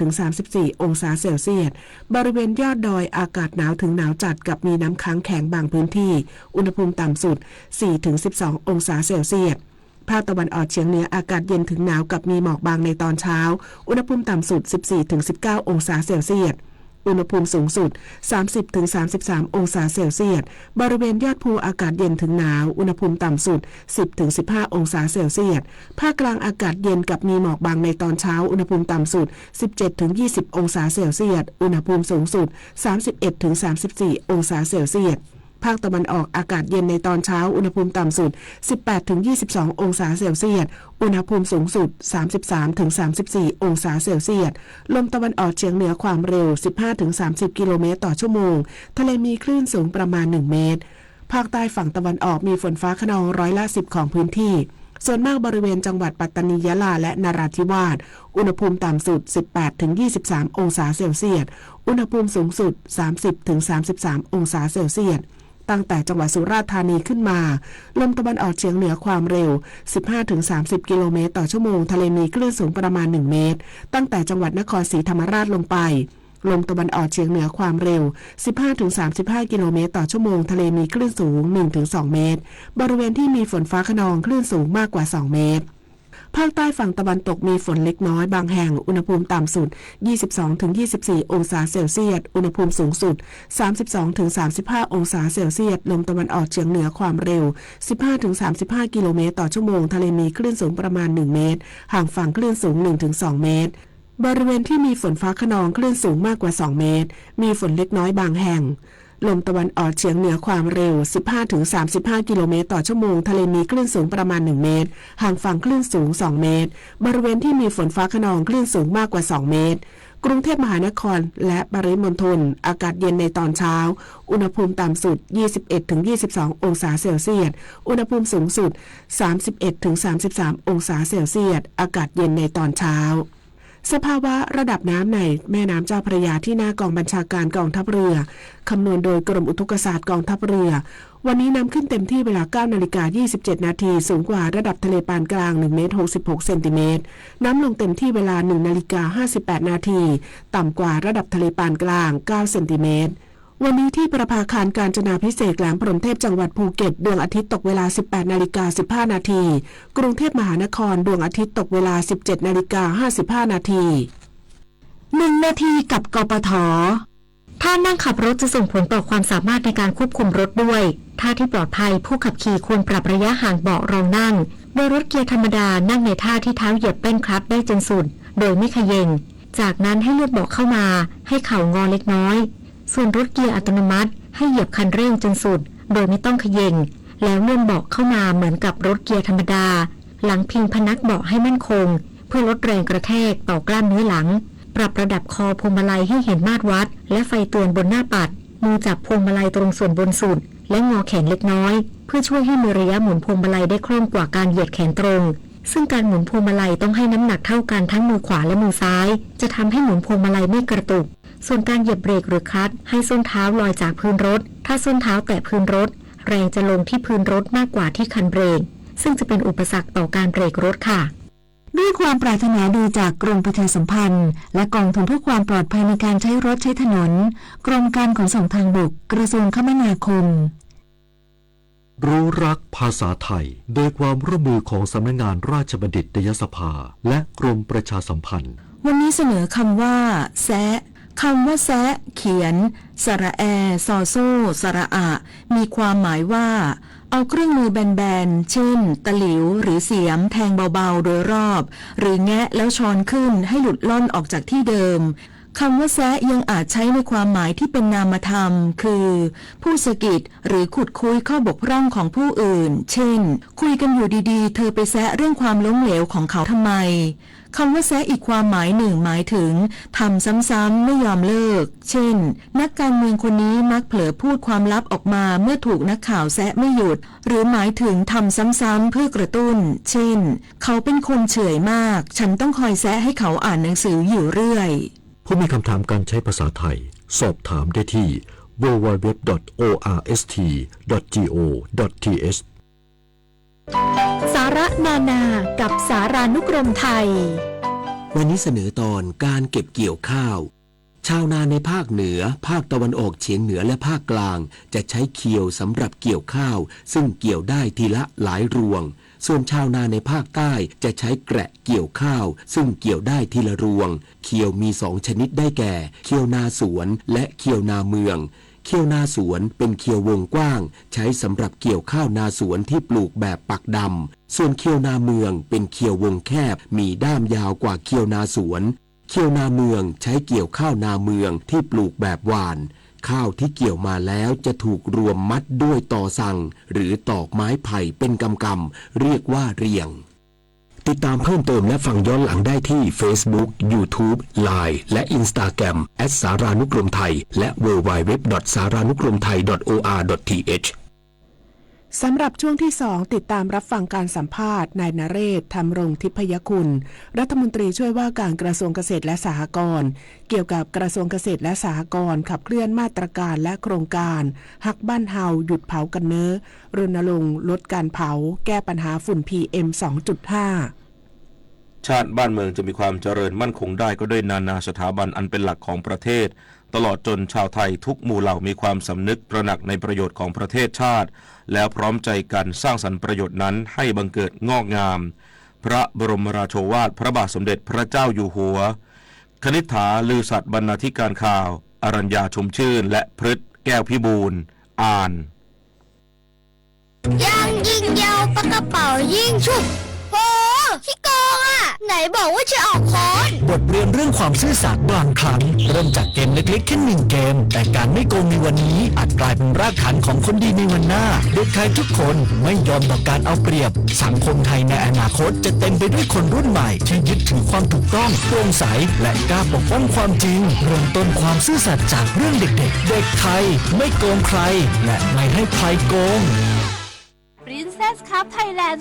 28-34 องศาเซลเซียสบริเวณยอดดอยอากาศหนาวถึงหนาวจัดกับมีน้ำค้างแข็งบางพื้นที่อุณหภูมิต่ำสุด 4-12 องศาเซลเซียสภาคตะวันออกเฉียงเหนืออากาศเย็นถึงหนาวกับมีหมอกบางในตอนเช้าอุณหภูมิต่ำสุด 14-19 องศาเซลเซียสอุณหภูมิสูงสุด 30-33 องศาเซลเซียสบริเวณยอดภูอากาศเย็นถึงหนาวอุณหภูมิต่ำสุด 10-15 องศาเซลเซียสภาคกลางอากาศเย็นกับมีหมอกบางในตอนเช้าอุณหภูมิต่ำสุด 17-20 องศาเซลเซียสอุณหภูมิสูงสุด 31-34 องศาเซลเซียสภาคตะวันออกอากาศเย็นในตอนเช้าอุณหภูมิต่ำสุด 18-22 องศาเซลเซียสอุณหภูมิสูงสุด 33-34 องศาเซลเซียสลมตะวันออกเฉียงเหนือความเร็ว 15-30 กิโลเมตรต่อชั่วโมงทะเลมีคลื่นสูงประมาณ1เมตรภาคใต้ฝั่งตะวันออกมีฝนฟ้าคะนอง10%ของพื้นที่ส่วนมากบริเวณจังหวัดปัตตานียะลาและนราธิวาสอุณหภูมิต่ำสุด 18-23 องศาเซลเซียสอุณหภูมิสูงสุด 30-33 องศาเซลเซียสตั้งแต่จังหวัดสุราษฎร์ธานีขึ้นมาลมตะวันออกเฉียงเหนือความเร็ว 15-30 กิโลเมตรต่อชั่วโมงทะเลมีคลื่นสูงประมาณ1เมตรตั้งแต่จังหวัดนครศรีธรรมราชลงไปลมตะวันออกเฉียงเหนือความเร็ว 15-35 กิโลเมตรต่อชั่วโมงทะเลมีคลื่นสูง 1-2 เมตรบริเวณที่มีฝนฟ้าคะนองคลื่นสูงมากกว่า2เมตรภาคใต้ฝั่งตะวันตกมีฝนเล็กน้อยบางแห่งอุณหภูมิต่ำสุด 22-24 องศาเซลเซียสอุณหภูมิสูงสุด 32-35 องศาเซลเซียสลมตะวันออกเฉียงเหนือความเร็ว 15-35 กิโลเมตรต่อชั่วโมงทะเลมีคลื่นสูงประมาณ1เมตรห่างฝั่งคลื่นสูง 1-2 เมตรบริเวณที่มีฝนฟ้าคะนองคลื่นสูงมากกว่า2เมตรมีฝนเล็กน้อยบางแห่งลมตะวันออกเฉียงเหนือความเร็ว 15-35 กิโลเมตรต่อชั่วโมงทะเลมีคลื่นสูงประมาณ1เมตรห่างฝั่งคลื่นสูง2เมตรบริเวณที่มีฝนฟ้าคะนองคลื่นสูงมากกว่า2เมตร กรุงเทพมหานครและปริมณฑลอากาศเย็นในตอนเช้าอุณหภูมิต่ำสุด 21-22 องศาเซลเซียสอุณหภูมิสูงสุด 31-33 องศาเซลเซียสอากาศเย็นในตอนเช้าสภาวะระดับน้ำในแม่น้ำเจ้าพระยาที่หน้ากองบัญชาการกองทัพเรือคำนวณโดยกรมอุทกศาสตร์กองทัพเรือวันนี้น้ำขึ้นเต็มที่เวลา 9:27 นาทีสูงกว่าระดับทะเลปานกลาง 1 เมตร 66 เซนติเมตรน้ำลงเต็มที่เวลา 1:58 นาทีต่ำกว่าระดับทะเลปานกลาง 9 เซนติเมตรวันนี้ที่ประภาคารกาญจนาภิเษกแหลมพรหมเทพจังหวัดภูเก็ตดวงอาทิตย์ตกเวลา 18:15 นาทีกรุงเทพมหานครดวงอาทิตย์ตกเวลา 17:55 นาที1 นาทีกับกปท.ถ้านั่งขับรถจะส่งผลต่อความสามารถในการควบคุมรถด้วยท่าที่ปลอดภัยผู้ขับขี่ควรปรับระยะห่างเบาะรองนั่งโดยรถเกียร์ธรรมดานั่งในท่าที่เท้าเหยียบแป้นคลัตช์ได้จนสุดโดยไม่เขย่งจากนั้นให้เลื่อนเบาะเข้ามาให้เข่างอเล็กน้อยส่วนรถเกียร์อัตโนมัติให้เหยียบคันเร่งจนสุดโดยไม่ต้องเขย่งแล้วเลื่อนเบาะเข้ามาเหมือนกับรถเกียร์ธรรมดาหลังพิงพนักเบาะให้มั่นคงเพื่อลดแรงกระแทกต่อกล้ามเนื้อหลังปรับระดับคอพวงมาลัยให้เห็นมาตรวัดและไฟเตือนบนหน้าปัดมือจับพวงมาลัยตรงส่วนบนสุดและงอแขนเล็กน้อยเพื่อช่วยให้มีระยะหมุนพวงมาลัยได้คล่องกว่าการเหยียดแขนตรงซึ่งการหมุนพวงมาลัยต้องให้น้ำหนักเท่ากันทั้งมือขวาและมือซ้ายจะทำให้หมุนพวงมาลัยไม่กระตุกส่วนการเหยียบเบรกหรือคลัตช์ให้ส้นเท้าลอยจากพื้นรถถ้าส้นเท้าแตะพื้นรถแรงจะลงที่พื้นรถมากกว่าที่คันเบรกซึ่งจะเป็นอุปสรรคต่อการเบรกรถค่ะด้วยความปรารถนาดีจากกรมประชาสัมพันธ์และกองทุนเพื่อความปลอดภัยในการใช้รถใช้ถนนกรมการขนส่งทางบกกระทรวงคมนาคมรู้รักภาษาไทยโดยความร่วมมือของสำนักงานราชบัณฑิตยสภาและกรมประชาสัมพันธ์วันนี้เสนอคำว่าแซะคำว่าแซะเขียนสระแอซอโซ่สระอะมีความหมายว่าเอาเครื่องมือแบนๆเช่นตะหลิวหรือเสียมแทงเบาๆโดยรอบหรือแงะแล้วช้อนขึ้นให้หลุดล่อนออกจากที่เดิมคำว่าแซะยังอาจใช้ในความหมายที่เป็นนามธรรมคือผู้สะกิดหรือขุดคุยข้อบกพร่องของผู้อื่นเช่นคุยกันอยู่ดีๆเธอไปแซะเรื่องความล้มเหลวของเขาทำไมคำว่าแซะอีกความหมายหนึ่งหมายถึงทำซ้ำๆไม่ยอมเลิกเช่นนักการเมืองคนนี้มักเผลอพูดความลับออกมาเมื่อถูกนักข่าวแซะไม่หยุดหรือหมายถึงทำซ้ำๆเพื่อกระตุ้นเช่นเขาเป็นคนเฉยมากฉันต้องคอยแซะให้เขาอ่านหนังสืออยู่เรื่อยผู้มีคำถามการใช้ภาษาไทยสอบถามได้ที่ www.orst.go.th สาระนานากับสารานุกรมไทยวันนี้เสนอตอนการเก็บเกี่ยวข้าวชาวนาในภาคเหนือภาคตะวันออกเฉียงเหนือและภาคกลางจะใช้เคี่ยวสำหรับเกี่ยวข้าวซึ่งเกี่ยวได้ทีละหลายรวงส่วนชาวนาในภาคใต้จะใช้แกระเกี่ยวข้าวซึ่งเกี่ยวได้ทีละรวงเคี่ยวมี2ชนิดได้แก่เคี่ยวนาสวนและเคี่ยวนาเมืองเคี่ยวนาสวนเป็นเคี่ยววงกว้างใช้สำหรับเกี่ยวข้าวนาสวนที่ปลูกแบบปักดำส่วนเคี่ยวนาเมืองเป็นเคี่ยววงแคบมีด้ามยาวกว่าเคี่ยวนาสวนเคี่ยวนาเมืองใช้เกี่ยวข้าวนาเมืองที่ปลูกแบบหว่านข้าวที่เกี่ยวมาแล้วจะถูกรวมมัดด้วยตอสังหรือตอกไม้ไผ่เป็นกำๆเรียกว่าเรียงติดตามเพิ่มเติมและฟังย้อนหลังได้ที่ Facebook, YouTube, Line และ Instagram @ สารานุกรมไทยและ www.saranukromthai.or.th สำหรับช่วงที่ 2ติดตามรับฟังการสัมภาษณ์นายนเรศ ธรรมรงทิพยคุณรัฐมนตรีช่วยว่าการกระทรวงเกษตรและสหกรณ์เกี่ยวกับกระทรวงเกษตรและสหกรณ์ขับเคลื่อนมาตรการและโครงการฮักบ้านเฮาหยุดเผากันเนื้อรณรงค์ลดการเผาแก้ปัญหาฝุ่น PM 2.5 ชาติบ้านเมืองจะมีความเจริญมั่นคงได้ก็ด้วยนานาสถาบันอันเป็นหลักของประเทศตลอดจนชาวไทยทุกหมู่เหล่ามีความสำนึกตระหนักในประโยชน์ของประเทศชาติแล้วพร้อมใจกันสร้างสรรค์ประโยชน์นั้นให้บังเกิดงอกงามพระบรมราโชวาทพระบาทสมเด็จพระเจ้าอยู่หัวคณิษฐาลือสัตย์บรรณาธิการข่าวอรัญญาชมชื่นและพฤทธิ์แก้วพิบูลอ่านยังยิงยาวปากกระเป๋ายิ่งฉุบโหขี้โกง อ่ะไหนบอกว่าจะออกค้อน บทเรียนเรื่องความซื่อสัตย์บางครั้งเริ่มจากเกมเล็กๆแค่1 เกมแต่การไม่โกงในวันนี้อาจกลายเป็นรากฐานของคนดีในวันหน้าเด็กไทยทุกคนไม่ยอมต่อการเอาเปรียบสังคมไทยในอนาคตจะเต็มไปด้วยคนรุ่นใหม่ที่ยึดถือความถูกต้องโปร่งใสและกล้าปกป้องความจริงเริ่มต้นความซื่อสัตย์จากเรื่องเด็กๆเด็กไทยไม่โกงใครและไม่ให้ใครโกงPrincess Cup Thailand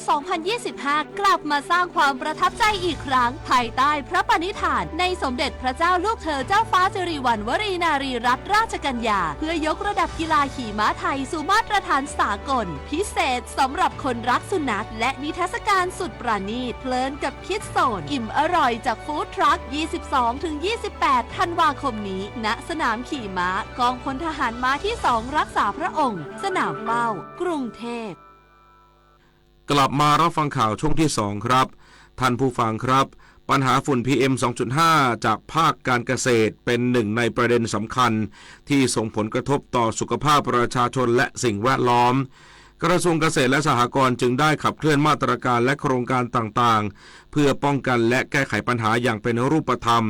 2025 กลับมาสร้างความประทับใจอีกครั้งภายใต้พระปณิธานในสมเด็จพระเจ้าลูกเธอเจ้าฟ้าสิริวัณวรีนารีรัตนราชกัญญาเพื่อยกระดับกีฬาขี่ม้าไทยสู่มาตรฐานสากลพิเศษสำหรับคนรักสุนัขและนิทรรศการสุดประณีตเพลินกับคิดโซนอิ่มอร่อยจากฟู้ดทรัค 22-28 ธันวาคมนี้ณสนามขี่ม้ากองพลทหารม้าที่ 2 รักษาพระองค์สนามเป้ากรุงเทพกลับมารับฟังข่าวช่วงที่2ครับท่านผู้ฟังครับปัญหาฝุ่น PM 2.5 จากภาคการเกษตรเป็นหนึ่งในประเด็นสำคัญที่ส่งผลกระทบต่อสุขภาพประชาชนและสิ่งแวดล้อมกระทรวงเกษตรและสหกรณ์จึงได้ขับเคลื่อนมาตรการและโครงการต่างๆเพื่อป้องกันและแก้ไขปัญหาอย่างเป็นรูปธรรม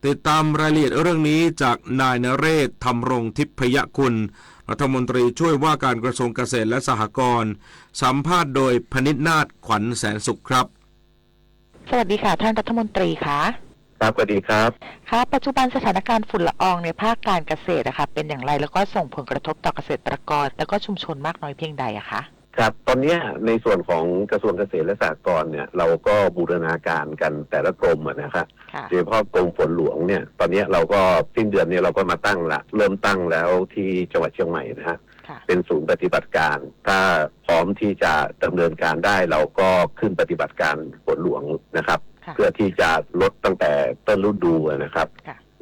ติดตามรายละเอียดเรื่องนี้จากนายนเรศ ธรรมรงค์ทิพยคุณรัฐมนตรีช่วยว่าการกระทรวงเกษตรและสหกรณ์สัมภาษณ์โดยพนิษฐ์นาถขวัญแสนสุขครับสวัสดีค่ะท่านรัฐมนตรีคะครับสวัสดีครับครับปัจจุบันสถานการณ์ฝุ่นละอองในภาคการเกษตรนะคะเป็นอย่างไรแล้วก็ส่งผลกระทบต่อเกษตรกรแล้วก็ชุมชนมากน้อยเพียงใดอะคะครับตอนนี้ในส่วนของกระทรวงเกษตรและสหกรณ์เนี่ยเราก็บูรณาการกันแต่ละกรมนะครับโดยเฉพาะกรมฝนหลวงเนี่ยตอนนี้เราก็สิ้นเดือนนี้เราก็มาตั้งละเริ่มตั้งแล้วที่จังหวัดเชียงใหม่นะฮะเป็นศูนย์ปฏิบัติการถ้าพร้อมที่จะดำเนินการได้เราก็ขึ้นปฏิบัติการฝนหลวงนะครับเพื่อที่จะลดตั้งแต่ต้นฤดูนะครับ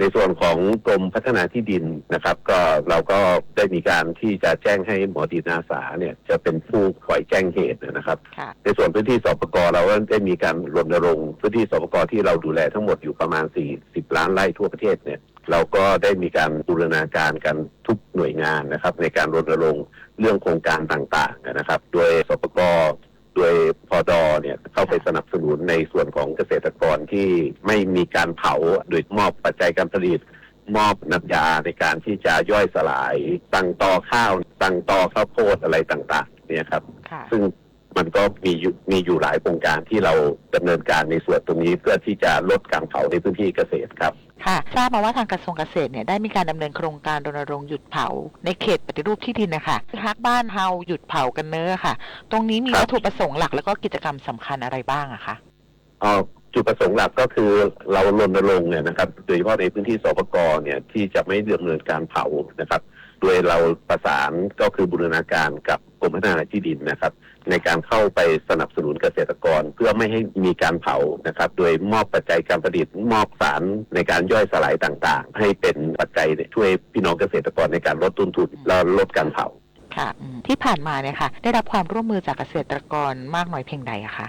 ในส่วนของกรมพัฒนาที่ดินนะครับก็เราก็ได้มีการที่จะแจ้งให้หมอดินอาสาเนี่ยจะเป็นผู้คอยแจ้งเหตุนะครับในส่วนพื้นที่สปก.เราก็ได้มีการรณรงค์พื้นที่สปก.ที่เราดูแลทั้งหมดอยู่ประมาณ40 ล้านไร่ทั่วประเทศเนี่ยเราก็ได้มีการบูรณาการกันทุกหน่วยงานนะครับในการรณรงค์เรื่องโครงการต่างๆนะครับโดยสปก.โดยพด.เนี่ยเข้าไปสนับสนุนในส่วนของเกษตรกรที่ไม่มีการเผาโดยมอบปัจจัยการผลิตมอบน้ำยาในการที่จะย่อยสลายสั่งต่อข้าวสั่งต่อข้าวโพดอะไรต่างๆเนี่ยครับซึ่งมันก็มีอยู่หลายโครงการที่เราดำเนินการในส่วนตรงนี้เพื่อที่จะลดการเผาในพื้นที่เกษตรครับค่ะทราบมาว่าทางกระทรวงเกษตรเนี่ยได้มีการดำเนินโครงการรณรงค์หยุดเผาในเขตปฏิรูปที่ดินนะคะฮักบ้านเฮาหยุดเผากันเนื้อค่ะตรงนี้มีวัตถุประสงค์หลักแล้วก็กิจกรรมสำคัญอะไรบ้างอะคะจุดประสงค์หลักก็คือเรารณรงค์เนี่ยนะครับโดยเฉพาะในพื้นที่สปก.เนี่ยที่จะไม่ดำเนินการเผานะครับโดยเราประสานก็คือบูรณาการกับกรมพัฒนาที่ดินนะครับในการเข้าไปสนับสนุนเกษตรกรเพื่อไม่ให้มีการเผานะครับโดยมอบปัจจัยการผลิตมอบสารในการย่อยสลายต่างๆให้เป็นปัจจัยช่วยพี่น้องเกษตรกรในการลดต้นทุนและลดการเผาค่ะที่ผ่านมาเนี่ยค่ะได้รับความร่วมมือจากเกษตรกรมากน้อยเพียงใดอะคะ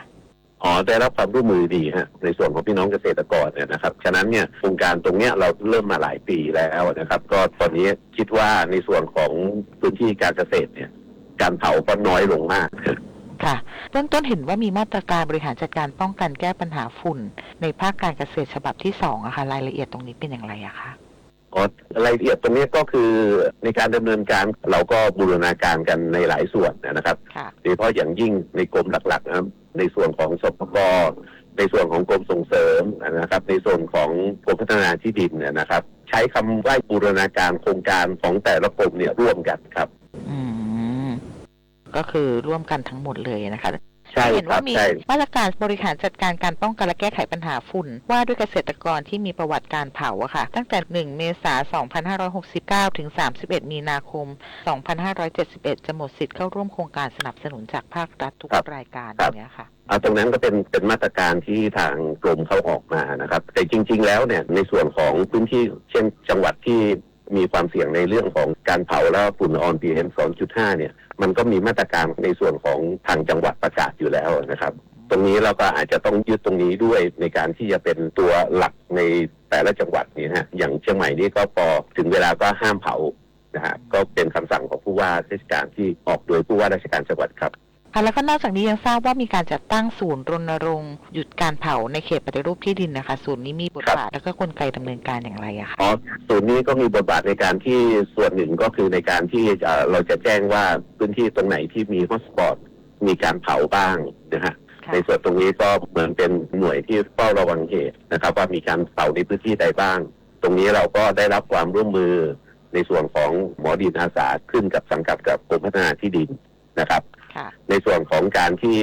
ได้รับความร่วมมือดีฮะในส่วนของพี่น้องเกษตรกรเนี่ยนะครับฉะนั้นเนี่ยโครงการตรงเนี้ยเราเริ่มมาหลายปีแล้วนะครับก็ตอนนี้คิดว่าในส่วนของพื้นที่การเกษตรเนี่ยการเผาก็น้อยลงมากค่ะเบื้องต้นเห็นว่ามีมาตรการบริหารจัดการป้องกันแก้ปัญหาฝุ่นในภาคการเกษตรฉบับที่2อะค่ะรายละเอียดตรงนี้เป็นอย่างไรอะคะรายละเอียดตรงนี้ก็คือในการดำเนินการเราก็บูรณาการกันในหลายส่วนนะครับโดยเฉพาะอย่างยิ่งในกรมหลักๆนะครับในส่วนของสปก.ในส่วนของกรมส่งเสริมนะครับในส่วนของกรมพัฒนาที่ดินเนี่ยนะครับใช้คำว่าบูรณาการโครงการของแต่ละกรมเนี่ยร่วมกันครับก็คือร่วมกันทั้งหมดเลยนะคะเห็นว่ามีมาตรการบริหารจัดการการป้องกันและแก้ไขปัญหาฝุ่นว่าด้วยเกษตรกรที่มีประวัติการเผาอะค่ะตั้งแต่1 เมษายน 2569 ถึง 31 มีนาคม 2571 จะหมดสิทธิ์เข้าร่วมโครงการสนับสนุนจากภาครัฐทุกรายการอย่างนี้ค่ะตรงนั้นก็เป็นมาตรการที่ทางกรมเขาออกมานะครับแต่จริงๆแล้วเนี่ยในส่วนของพื้นที่เช่นจังหวัดที่มีความเสี่ยงในเรื่องของการเผาแล้วฝุ่นละออง PM 2.5 เนี่ยมันก็มีมาตรการในส่วนของทางจังหวัดประกาศอยู่แล้วนะครับตรงนี้เราก็อาจจะต้องยึดตรงนี้ด้วยในการที่จะเป็นตัวหลักในแต่ละจังหวัดนี่ฮะอย่างเชียงใหม่นี่ก็พอถึงเวลาก็ห้ามเผานะฮะก็เป็นคำสั่งของผู้ว่าราชการที่ออกโดยผู้ว่าราชการจังหวัดครับ แล้วก็นอกจากนี้ยังทราบว่ามีการจัดตั้งศูนย์รณรงค์หยุดการเผาในเขตปฏิรูปที่ดินนะคะศูนย์นี้มีบทบาทแล้วก็กลไกดำเนินการอย่างไรอะคะศูนย์นี้ก็มีบทบาทในการที่ส่วนหนึ่งก็คือในการที่เราจะแจ้งว่าพื้นที่ตรงไหนที่มีฮอตสปอตมีการเผาบ้างนะฮะในส่วนตรงนี้ก็เหมือนเป็นหน่วยที่เฝ้าระวังเหตุนะครับว่ามีการเผาในพื้นที่ใดบ้างตรงนี้เราก็ได้รับความร่วมมือในส่วนของหมอดินอาสาขึ้นกับสังกัดกับกรมพัฒนาที่ดินนะครับในส่วนของการที่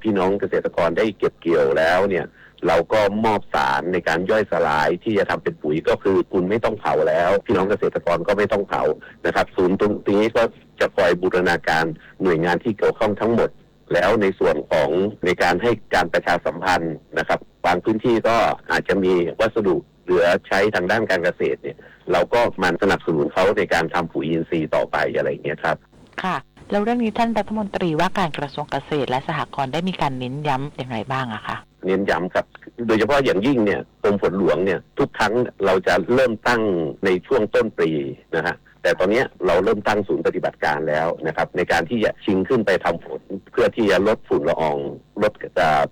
พี่น้องเกษตรกรได้เก็บเกี่ยวแล้วเนี่ยเราก็มอบสารในการย่อยสลายที่จะทำเป็นปุ๋ยก็คือคุณไม่ต้องเผาแล้วพี่น้องเกษตรกรก็ไม่ต้องเผานะครับศูนย์ตรงนี้ก็จะคอยบูรณาการหน่วยงานที่เกี่ยวข้องทั้งหมดแล้วในส่วนของในการให้การประชาสัมพันธ์นะครับบางพื้นที่ก็อาจจะมีวัสดุเหลือใช้ทางด้านการเกษตรเนี่ยเราก็มันสนับสนุนเขาในการทำปุ๋ยอินทรีย์ต่อไปอะไรอย่างเงี้ยครับค่ะแล้วเรื่องนี้ท่านรัฐมนตรีว่าการกระทรวงเกษตรและสหกรณ์ได้มีการเน้นย้ำอย่างไรบ้างอะคะเน้นย้ำครับโดยเฉพาะอย่างยิ่งเนี่ยกรมฝนหลวงเนี่ยทุกครั้งเราจะเริ่มตั้งในช่วงต้นปีนะฮะแต่ตอนนี้เราเริ่มตั้งศูนย์ปฏิบัติการแล้วนะครับในการที่จะชิงขึ้นไปทำฝนเพื่อที่จะลดฝุ่นละอองลด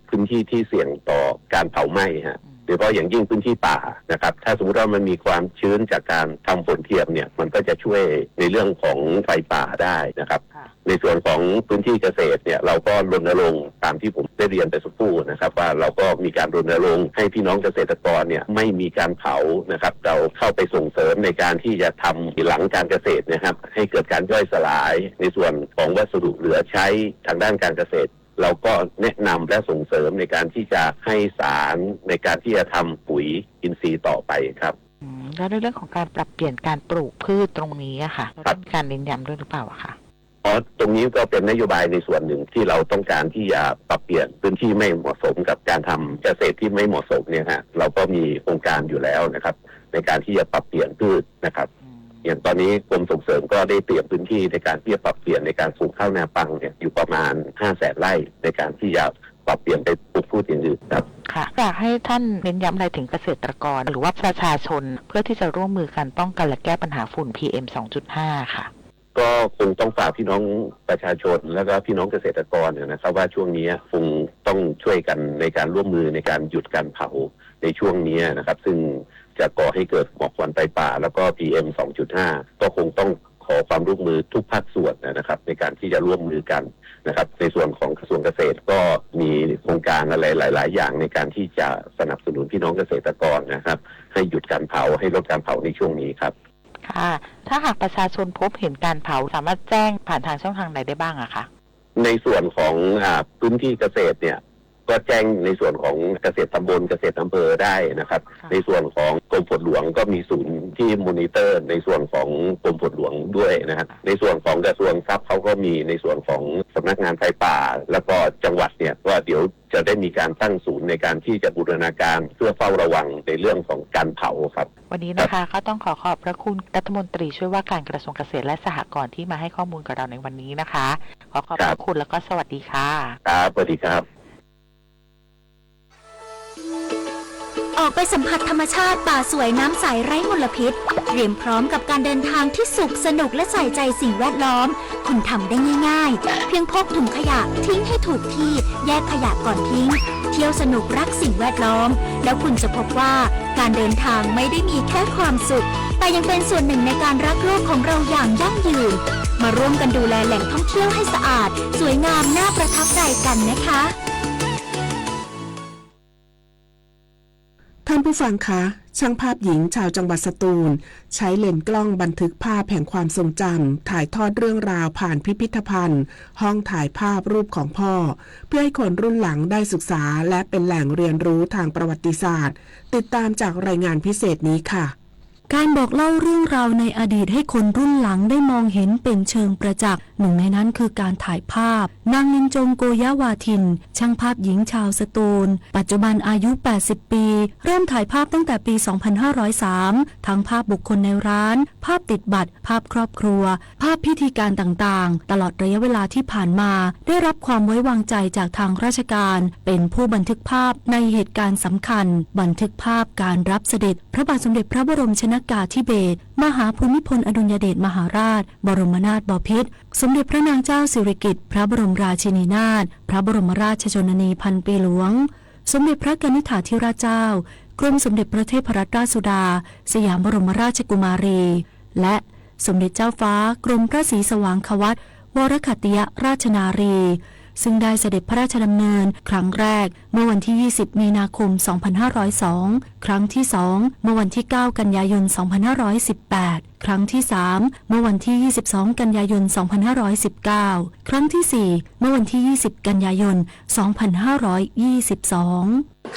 พื้นที่ที่เสี่ยงต่อการเผาไหม้ฮะโดยเฉพาะอย่างยิ่งพื้นที่ป่านะครับถ้าสมมติว่ามันมีความชื้นจากการทำฝนเทียมเนี่ยมันก็จะช่วยในเรื่องของไฟป่าได้นะครับในส่วนของพื้นที่เกษตรเนี่ยเราก็รณรงค์ตามที่ผมได้เรียนไปสักครู่นะครับว่าเราก็มีการรณรงค์ให้พี่น้องเกษตรกรเนี่ยไม่มีการเผานะครับเราเข้าไปส่งเสริมในการที่จะทำหลังการเกษตรนะครับให้เกิดการย่อยสลายในส่วนของวัสดุเหลือใช้ทางด้านการเกษตรเราก็แนะนำและส่งเสริมในการที่จะให้สารในการที่จะทำปุ๋ยอินทรีย์ต่อไปครับแล้วในเรื่องของการปรับเปลี่ยนการปลูกพืชตรงนี้อะค่ะเรามีการเน้นย้ำด้วยหรือเปล่าอะคะตรงนี้ก็เป็นนโยบายในส่วนหนึ่งที่เราต้องการที่จะปรับเปลี่ยนพื้นที่ไม่เหมาะสมกับการทำเกษตรที่ไม่เหมาะสมเนี่ยฮะเราก็มีโครงการอยู่แล้วนะครับในการที่จะปรับเปลี่ยนพืชนะครับอย่างตอนนี้กรมส่งเสริมก็ได้เตรียมพื้นที่ในการที่จะปรับเปลี่ยนในการปลูกข้าวนาปังเนี่ยอยู่ประมาณ 500,000 ไร่ในการที่จะปรับเปลี่ยนไปปลูกพืชอย่างอื่นครับค่ะอยากให้ท่านเน้นย้ำอะไรถึงเกษตรกรหรือว่าประชาชนเพื่อที่จะร่วมมือกันป้องกันและแก้ปัญหาฝุ่น PM 2.5 ค่ะก็คงต้องฝากพี่น้องประชาชนแล้วก็พี่น้องเกษตรกรนะครับว่าช่วงนี้คงต้องช่วยกันในการร่วมมือในการหยุดการเผาในช่วงนี้นะครับซึ่งจะก่อให้เกิดหมอกควันไฟป่าแล้วก็ PM 2.5 ก็คงต้องขอความร่วมมือทุกภาคส่วนนะครับในการที่จะร่วมมือกันนะครับในส่วนของกระทรวงเกษตรก็มีโครงการอะไรหลายๆอย่างในการที่จะสนับสนุนพี่น้องเกษตรกรนะครับให้หยุดการเผาให้ลดการเผาในช่วงนี้ครับค่ะถ้าหากประชาชนพบเห็นการเผาสามารถแจ้งผ่านทางช่องทางใดได้บ้างอะคะในส่วนของพื้นที่เกษตรเนี่ยก็แจ้งในส่วนของเกษตรตำบลเกษตรอำเภอได้นะครับในส่วนของกรมฝนหลวงก็มีศูนย์ที่มอนิเตอร์ในส่วนของกรมฝนหลวงด้วยนะครับในส่วนของกระทรวงทรัพย์เขาก็มีในส่วนของสำนักงานไฟป่าแล้วก็จังหวัดเนี่ยว่าเดี๋ยวจะได้มีการตั้งศูนย์ในการที่จะบูรณาการเพื่อเฝ้าระวังในเรื่องของการเผาครับวันนี้นะคะก็ต้องขอบพระคุณรัฐมนตรีช่วยว่าการกระทรวงเกษตรและสหกรณ์ที่มาให้ข้อมูลกับเราในวันนี้นะคะขอบพระคุณแล้วก็สวัสดีค่ะครับสวัสดีครับออกไปสัมผัสธรรมชาติป่าสวยน้ำใสไร้มลพิษเตรียมพร้อมกับการเดินทางที่สุขสนุกและใส่ใจสิ่งแวดล้อมคุณทำได้ง่ายๆเพียงพกถุงขยะทิ้งให้ถูกที่แยกขยะก่อนทิ้งเที่ยวสนุกรักสิ่งแวดล้อมแล้วคุณจะพบว่าการเดินทางไม่ได้มีแค่ความสุขแต่ยังเป็นส่วนหนึ่งในการรักโลกของเราอย่างยั่งยืนมาร่วมกันดูแลแหล่งท่องเที่ยวให้สะอาดสวยงามน่าประทับใจกันนะคะท่านผู้ฟังคะช่างภาพหญิงชาวจังหวัดสตูลใช้เลนส์กล้องบันทึกภาพแห่งความทรงจำถ่ายทอดเรื่องราวผ่านพิพิธภัณฑ์ห้องถ่ายภาพรูปของพ่อเพื่อให้คนรุ่นหลังได้ศึกษาและเป็นแหล่งเรียนรู้ทางประวัติศาสตร์ติดตามจากรายงานพิเศษนี้ค่ะการบอกเล่าเรื่องราวในอดีตให้คนรุ่นหลังได้มองเห็นเป็นเชิงประจักษ์หนึ่งในนั้นคือการถ่ายภาพนางนินจงโกยาวาทินช่างภาพหญิงชาวสตูลปัจจุบันอายุ 80 ปีเริ่มถ่ายภาพตั้งแต่ปี 2503 ทั้งภาพบุคคลในร้านภาพติดบัตรภาพครอบครัวภาพพิธีการต่างๆตลอดระยะเวลาที่ผ่านมาได้รับความไว้วางใจจากทางราชการเป็นผู้บันทึกภาพในเหตุการณ์สำคัญบันทึกภาพการรับเสด็จพระบาทสมเด็จพระบรมชน กาธิเบศรมหาภูมิพลอดุลยเดชมหาราชบรมนาถบพิตรสมเด็จพระนางเจ้าสิริกิติ์พระบรมราชินีนาถพระบรมราชชนนีพันปีหลวงสมเด็จพระกนิษฐาธิราชเจ้ากรมสมเด็จพระเทพรัตนราชสุดาสยามบรมราชกุมารีและสมเด็จเจ้าฟ้ากรมพระศรีสว่างควัตรวรคัตติยราชนารีซึ่งได้เสด็จพระราชดำเนินครั้งแรกเมื่อวันที่ 20 มีนาคม 2502 ครั้งที่ 2 เมื่อวันที่ 9 กันยายน 2518 ครั้งที่ 3 เมื่อวันที่ 22 กันยายน 2519 ครั้งที่ 4 เมื่อวันที่ 20 กันยายน 2522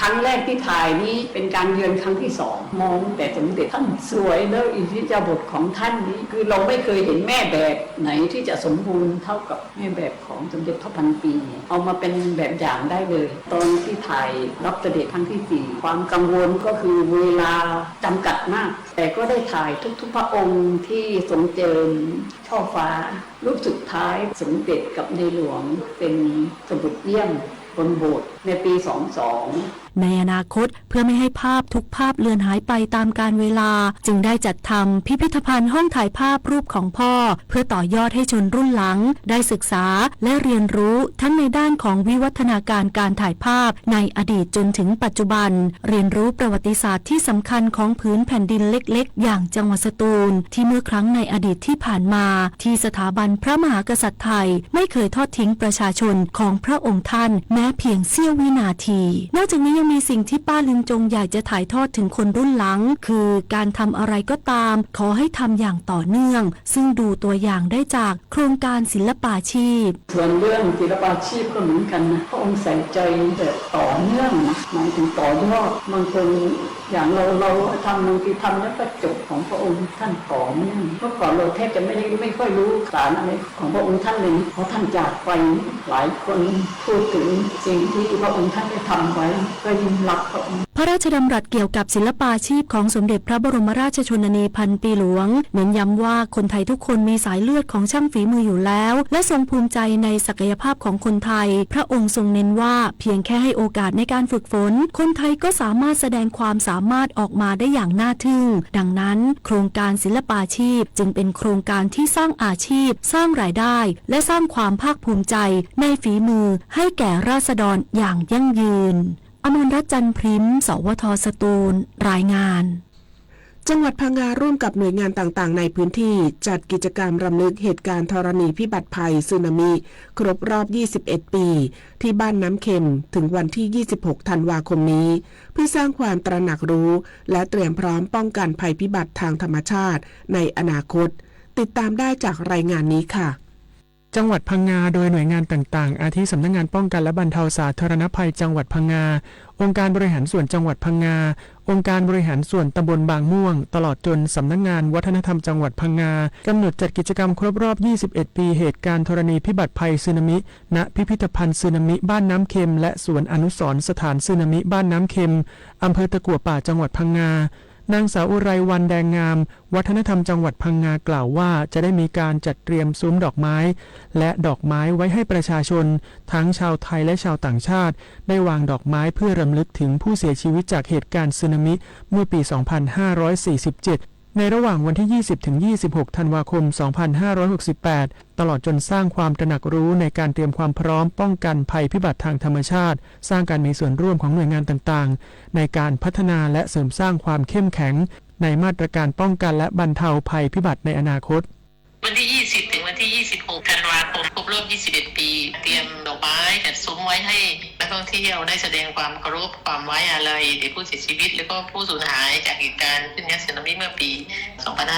ครั้งแรกที่ถ่ายนี้เป็นการเยือนครั้งที่สองมองแต่สมเด็จท่านสวยแล้วอิทธิบทของท่านนี้คือเราไม่เคยเห็นแม่แบบไหนที่จะสมบูรณ์เท่ากับแม่แบบของสมเด็จพระพันปีเอามาเป็นแบบอย่างได้เลยตอนที่ถ่ายรับเสด็จครั้งที่ 4ความกังวลก็คือเวลาจำกัดมากแต่ก็ได้ถ่ายทุกๆพระองค์ที่ทรงเจิมช่อฟ้ารูปสุดท้ายสมเด็จกับในหลวงเป็นสมุดเยี่ยมบนโบสถ์ในปี 22ในอนาคตเพื่อไม่ให้ภาพทุกภาพเลือนหายไปตามกาลเวลาจึงได้จัดทำพิพิธภัณฑ์ห้องถ่ายภาพรูปของพ่อเพื่อต่อยอดให้ชนรุ่นหลังได้ศึกษาและเรียนรู้ทั้งในด้านของวิวัฒนาการการถ่ายภาพในอดีตจนถึงปัจจุบันเรียนรู้ประวัติศาสตร์ที่สำคัญของพื้นแผ่นดินเล็กๆอย่างจังหวัดสตูลที่เมื่อครั้งในอดีตที่ผ่านมาที่สถาบันพระมหากษัตริย์ไทยไม่เคยทอดทิ้งประชาชนของพระองค์ท่านแม้เพียงเสี้ยววินาทีนอกจากนี้ยังมีสิ่งที่ป้าลินจงอยากจะถ่ายทอดถึงคนรุ่นหลังคือการทำอะไรก็ตามขอให้ทำอย่างต่อเนื่องซึ่งดูตัวอย่างได้จากโครงการศิลปาชีพส่วนเรื่องศิลปาชีพก็เหมือนกันนะพระองค์ใส่ใจแบบต่อเนื่องนะหมายถึงต่อยอดบางคนอย่างเราทำบางทีทำแล้วก็จบของพระองค์ท่านต่อเนื่องเมื่อก่อนเราแทบจะไม่ค่อยรู้สารอะไรของพระองค์ท่านเลยเพราะท่านจากไปหลายคนพูดถึงสิ่งที่พระองค์ท่านได้ทำไว้ก็ยิ่งรักพระราชดำรัสเกี่ยวกับศิลปาชีพของสมเด็จพระบรมราชชนนีพันปีหลวงเน้นย้ำว่าคนไทยทุกคนมีสายเลือดของช่างฝีมืออยู่แล้วและทรงภูมิใจในศักยภาพของคนไทยพระองค์ทรงเน้นว่าเพียงแค่ให้โอกาสในการฝึกฝนคนไทยก็สามารถแสดงความสามารถออกมาได้อย่างน่าทึ่งดังนั้นโครงการศิลปาชีพจึงเป็นโครงการที่สร้างอาชีพสร้างรายได้และสร้างความภาคภูมิใจในฝีมือให้แก่ราษฎรอย่างยั่งยืนอมรรัตน์ จันทร์พริ้ม สวท.สตูลรายงานจังหวัดพังงาร่วมกับหน่วยงานต่างๆในพื้นที่จัดกิจกรรมรำลึกเหตุการณ์ธรณีพิบัติภัยสึนามิครบรอบ 21 ปีที่บ้านน้ำเค็มถึงวันที่ 26 ธันวาคมนี้เพื่อสร้างความตระหนักรู้และเตรียมพร้อมป้องกันภัยพิบัติทางธรรมชาติในอนาคตติดตามได้จากรายงานนี้ค่ะจังหวัดพังงาโดยหน่วยงานต่างๆอาทิสำนักงานป้องกันและบรรเทาสาธารณภัยจังหวัดพังงาองค์การบริหารส่วนจังหวัดพังงาองค์การบริหารส่วนตำบลบางม่วงตลอดจนสำนักงานวัฒนธรรมจังหวัดพังงากำหนดจัดกิจกรรมครบรอบ 21 ปีเหตุการณ์ธรณีพิบัติภัยสึนามิณพิพิธภัณฑ์สึนามิบ้านน้ำเค็มและสวนอนุสรณ์สถานสึนามิบ้านน้ำเค็มอำเภอตะกั่วป่าจังหวัดพังงานางสาวอุไรวรรณแดงงามวัฒนธรรมจังหวัดพังงากล่าวว่าจะได้มีการจัดเตรียมซุ้มดอกไม้และดอกไม้ไว้ให้ประชาชนทั้งชาวไทยและชาวต่างชาติได้วางดอกไม้เพื่อรำลึกถึงผู้เสียชีวิตจากเหตุการณ์สึนามิเมื่อปี 2547 ในระหว่างวันที่ 20-26 ธันวาคม 2568 ตลอดจนสร้างความตระหนักรู้ในการเตรียมความพร้อมป้องกันภัยพิบัติทางธรรมชาติสร้างการมีส่วนร่วมของหน่วยงานต่างๆในการพัฒนาและเสริมสร้างความเข้มแข็งในมาตรการป้องกันและบรรเทาภัยพิบัติในอนาคตวันที่ 20 ถึงวันที่ 26 ธันวาคมครบรอบ 21 ปีเตรียมดอกไม้จัดซุ้มไว้ให้นักท่องเที่ยวได้แสดงความเคารพความไว้อาลัยแด่ผู้เสียชีวิตและก็ผู้สูญหายจากเหตุการณ์ขึ้นยักษ์สึนามิเมื่อปี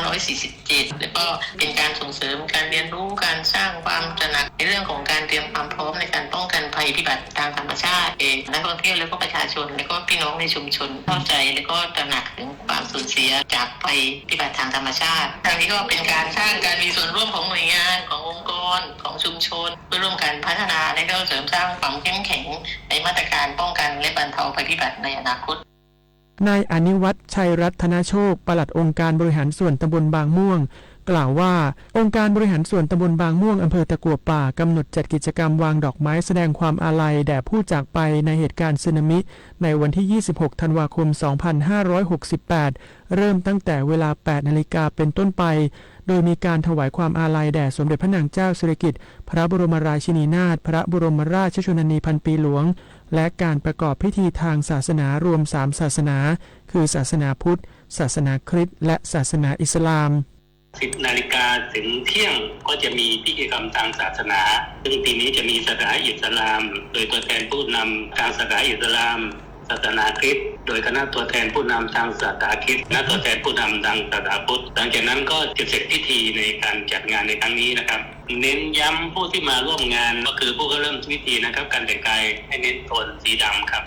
2547 แล้วก็เป็นการส่งเสริมการเรียนรู้การสร้างความตระหนักในเรื่องของการเตรียมความพร้อมในการป้องกันภัยพิบัติทางธรรมชาตินักท่องเที่ยวและก็ประชาชนและก็พี่น้องในชุมชนเข้าใจและก็ตระหนักถึงความสูญเสียจากภัยพิบัติทางธรรมชาติทางนี้ก็เป็นการสร้างการมีส่วนร่วมของหน่วยงานขององค์กรของชุมชนเพื่อร่วมกันพัฒนาและก็เสริมสร้างความเข้มแข็งในมาตรการป้องกันและบรรเทาภัยพิบัติในอนาคตนายอนิวัฒน์ชัยรัตนโชคปลัดองค์การบริหารส่วนตำบลบางม่วง กล่าวว่าองค์การบริหารส่วนตำบลบางม่วงอำเภอตะกั่วป่ากำหนดจัดกิจกรรมวางดอกไม้แสดงความอาลัยแด่ผู้จากไปในเหตุการณ์สึนามิในวันที่ 26 ธันวาคม 2568 เริ่มตั้งแต่เวลา 8 นาฬิกาเป็นต้นไปโดยมีการถวายความอาลัยแด่สมเด็จพระนางเจ้าสิริกิติ์พระบรมราชินีนาถพระบรมราชชนนีพันปีหลวงและการประกอบพิธีทางศาสนารวม3ศาสนาคือศาสนาพุทธศาสนาคริสต์และศาสนาอิสลาม10 นาฬิกาถึงเที่ยงก็จะมีพิธีกรรมทางศาสนาซึ่งปีนี้จะมีศาสนาอิสลามโดยตัวแทนผู้นำทางศาสนาอิสลามศาสนาคริสต์โดยคณะตัวแทนผู้นำทางศาสนาคริสต์คณะตัวแทนผู้นำทางศาสนาพุทธหลังจากนั้นก็จะเสร็จพิธีในการจัดงานในครั้งนี้นะครับเน้นย้ำผู้ที่มาร่วมงานก็คือผู้เข้าเริ่มพิธีนะครับการแต่งกายให้เน้นโทนสีดำครับ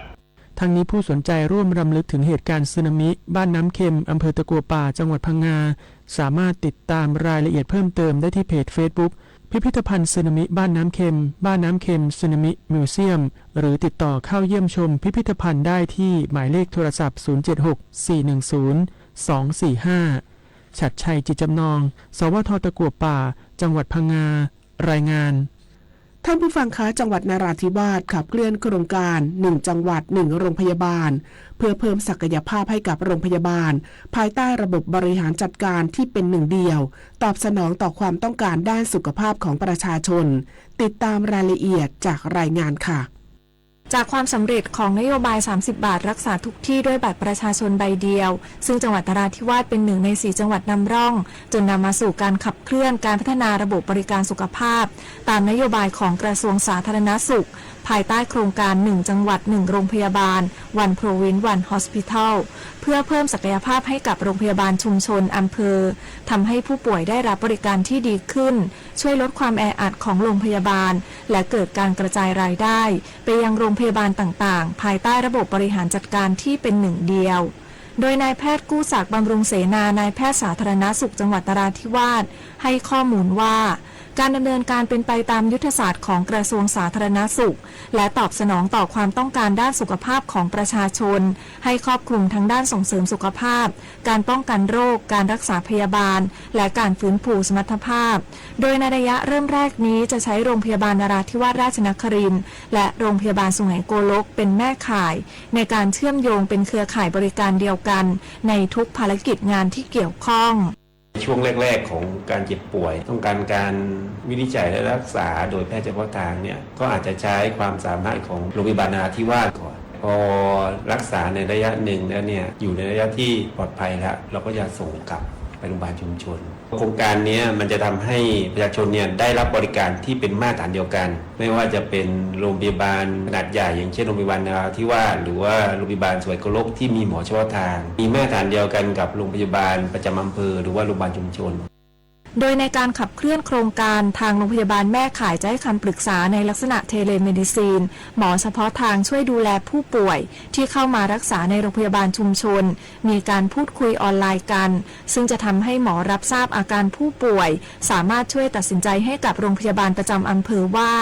ทั้งนี้ผู้สนใจร่วมรำลึกถึงเหตุการณ์สึนามิบ้านน้ำเค็มอำเภอตะกั่วป่าจังหวัดพังงาสามารถติดตามรายละเอียดเพิ่มเติมได้ที่เพจ Facebook พิพิธภัณฑ์สึนามิบ้านน้ำเค็มบ้านน้ำเค็มสึนามิมิวเซียมหรือติดต่อเข้าเยี่ยมชมพิพิธภัณฑ์ได้ที่หมายเลขโทรศัพท์ 076-410-245 ฉัตรชัยจิตจำนองสวท.ตะกั่วป่าจังหวัดพังงารายงานท่านผู้ฟังคะจังหวัดนราธิวาสขับเคลื่อนโครงการ1จังหวัด1โรงพยาบาลเพื่อเพิ่มศักยภาพให้กับโรงพยาบาลภายใต้ระบบบริหารจัดการที่เป็นหนึ่งเดียวตอบสนองต่อความต้องการด้านสุขภาพของประชาชนติดตามรายละเอียดจากรายงานค่ะจากความสำเร็จของนโยบาย30 บาทรักษาทุกที่ด้วยบัตรประชาชนใบเดียวซึ่งจังหวัดนราธิวาสเป็น1 ใน 4 จังหวัดนำร่องจนนำมาสู่การขับเคลื่อนการพัฒนาระบบบริการสุขภาพตามนโยบายของกระทรวงสาธารณสุขภายใต้โครงการ1จังหวัด1โรงพยาบาล One Province One Hospital เพื่อเพิ่มศักยภาพให้กับโรงพยาบาลชุมชนอำเภอทำให้ผู้ป่วยได้รับบริการที่ดีขึ้นช่วยลดความแออัดของโรงพยาบาลและเกิดการกระจายรายได้ไปยังโรงพยาบาลต่างๆภายใต้ระบบบริหารจัดการที่เป็นหนึ่งเดียวโดยนายแพทย์กู้ศักดิ์บำรุงเสนานายแพทย์สาธารณสุขจังหวัดนราธิวาสให้ข้อมูลว่าการดำเนินการเป็นไปตามยุทธศาสตร์ของกระทรวงสาธารณสุขและตอบสนองต่อความต้องการด้านสุขภาพของประชาชนให้ครอบคลุมทั้งด้านส่งเสริมสุขภาพการป้องกันโรคการรักษาพยาบาลและการฟื้นฟูสมรรถภาพโดยในระยะเริ่มแรกนี้จะใช้โรงพยาบาลนราธิวาสราชนครินทร์และโรงพยาบาลสุไหงโกลกเป็นแม่ข่ายในการเชื่อมโยงเป็นเครือข่ายบริการเดียวกันในทุกภารกิจงานที่เกี่ยวข้องช่วงแรกๆของการเจ็บป่วยต้องการวินิจฉัยและรักษาโดยแพทย์เฉพาะทางเนี่ยก็อาจจะใช้ความสามารถของโรงพยาบาลนราธิวาสก่อนพอรักษาในระยะหนึ่งแล้วเนี่ยอยู่ในระยะที่ปลอดภัยแล้วเราก็จะส่งกลับไปโรงพยาบาลชุมชนโครงการนี้มันจะทำให้ประชาชนเนี่ยได้รับบริการที่เป็นมาตรฐานเดียวกันไม่ว่าจะเป็นโรงพยาบาลขนาดใหญ่อย่างเช่นโรงพยาบาลนราธิวาสหรือว่าโรงพยาบาลสวยโกลกที่มีหมอเฉพาะทางมีมาตรฐานเดียวกันกับโรงพยาบาลประจำอำเภอหรือว่าโรงพยาบาลชุมชนโดยในการขับเคลื่อนโครงการทางโรงพยาบาลแม่ข่ายจะให้คำปรึกษาในลักษณะเทเลเมดิซีนหมอเฉพาะทางช่วยดูแลผู้ป่วยที่เข้ามารักษาในโรงพยาบาลชุมชนมีการพูดคุยออนไลน์กันซึ่งจะทำให้หมอรับทราบอาการผู้ป่วยสามารถช่วยตัดสินใจให้กับโรงพยาบาลประจำอำเภอว่า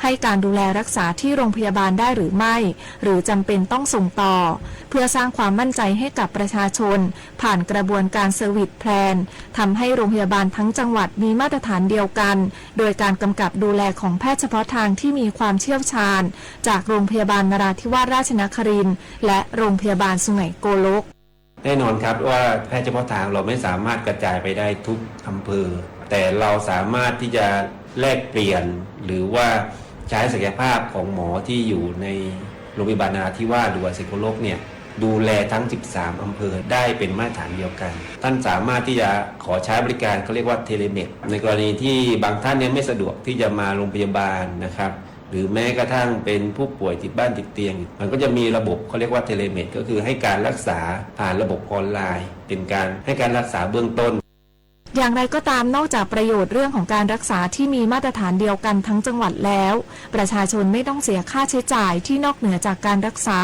ให้การดูแลรักษาที่โรงพยาบาลได้หรือไม่หรือจำเป็นต้องส่งต่อเพื่อสร้างความมั่นใจให้กับประชาชนผ่านกระบวนการเซอร์วิสแพลนทำให้โรงพยาบาลทั้งจังหวัดมีมาตรฐานเดียวกันโดยการกำกับดูแลของแพทย์เฉพาะทางที่มีความเชี่ยวชาญจากโรงพยาบาลนราธิวาสราชนครินทร์และโรงพยาบาลสุไหงโกลกแน่นอนครับว่าแพทย์เฉพาะทางเราไม่สามารถกระจายไปได้ทุกอำเภอแต่เราสามารถที่จะแลกเปลี่ยนหรือว่าใช้ศักยภาพของหมอที่อยู่ในโรงพยาบาลนราธิวาสหรือว่าสุไหงโกลกเนี่ยดูแลทั้ง13อำเภอได้เป็นมาตรฐานเดียวกันท่านสามารถที่จะขอใช้บริการเขาเรียกว่าเทเลเมดในกรณีที่บางท่านเนี่ยไม่สะดวกที่จะมาโรงพยาบาลนะครับหรือแม้กระทั่งเป็นผู้ป่วยติดบ้านติดเตียงมันก็จะมีระบบเขาเรียกว่าเทเลเมดก็คือให้การรักษาผ่านระบบออนไลน์เป็นการให้การรักษาเบื้องต้นอย่างไรก็ตามนอกจากประโยชน์เรื่องของการรักษาที่มีมาตรฐานเดียวกันทั้งจังหวัดแล้วประชาชนไม่ต้องเสียค่าใช้จ่ายที่นอกเหนือจากการรักษา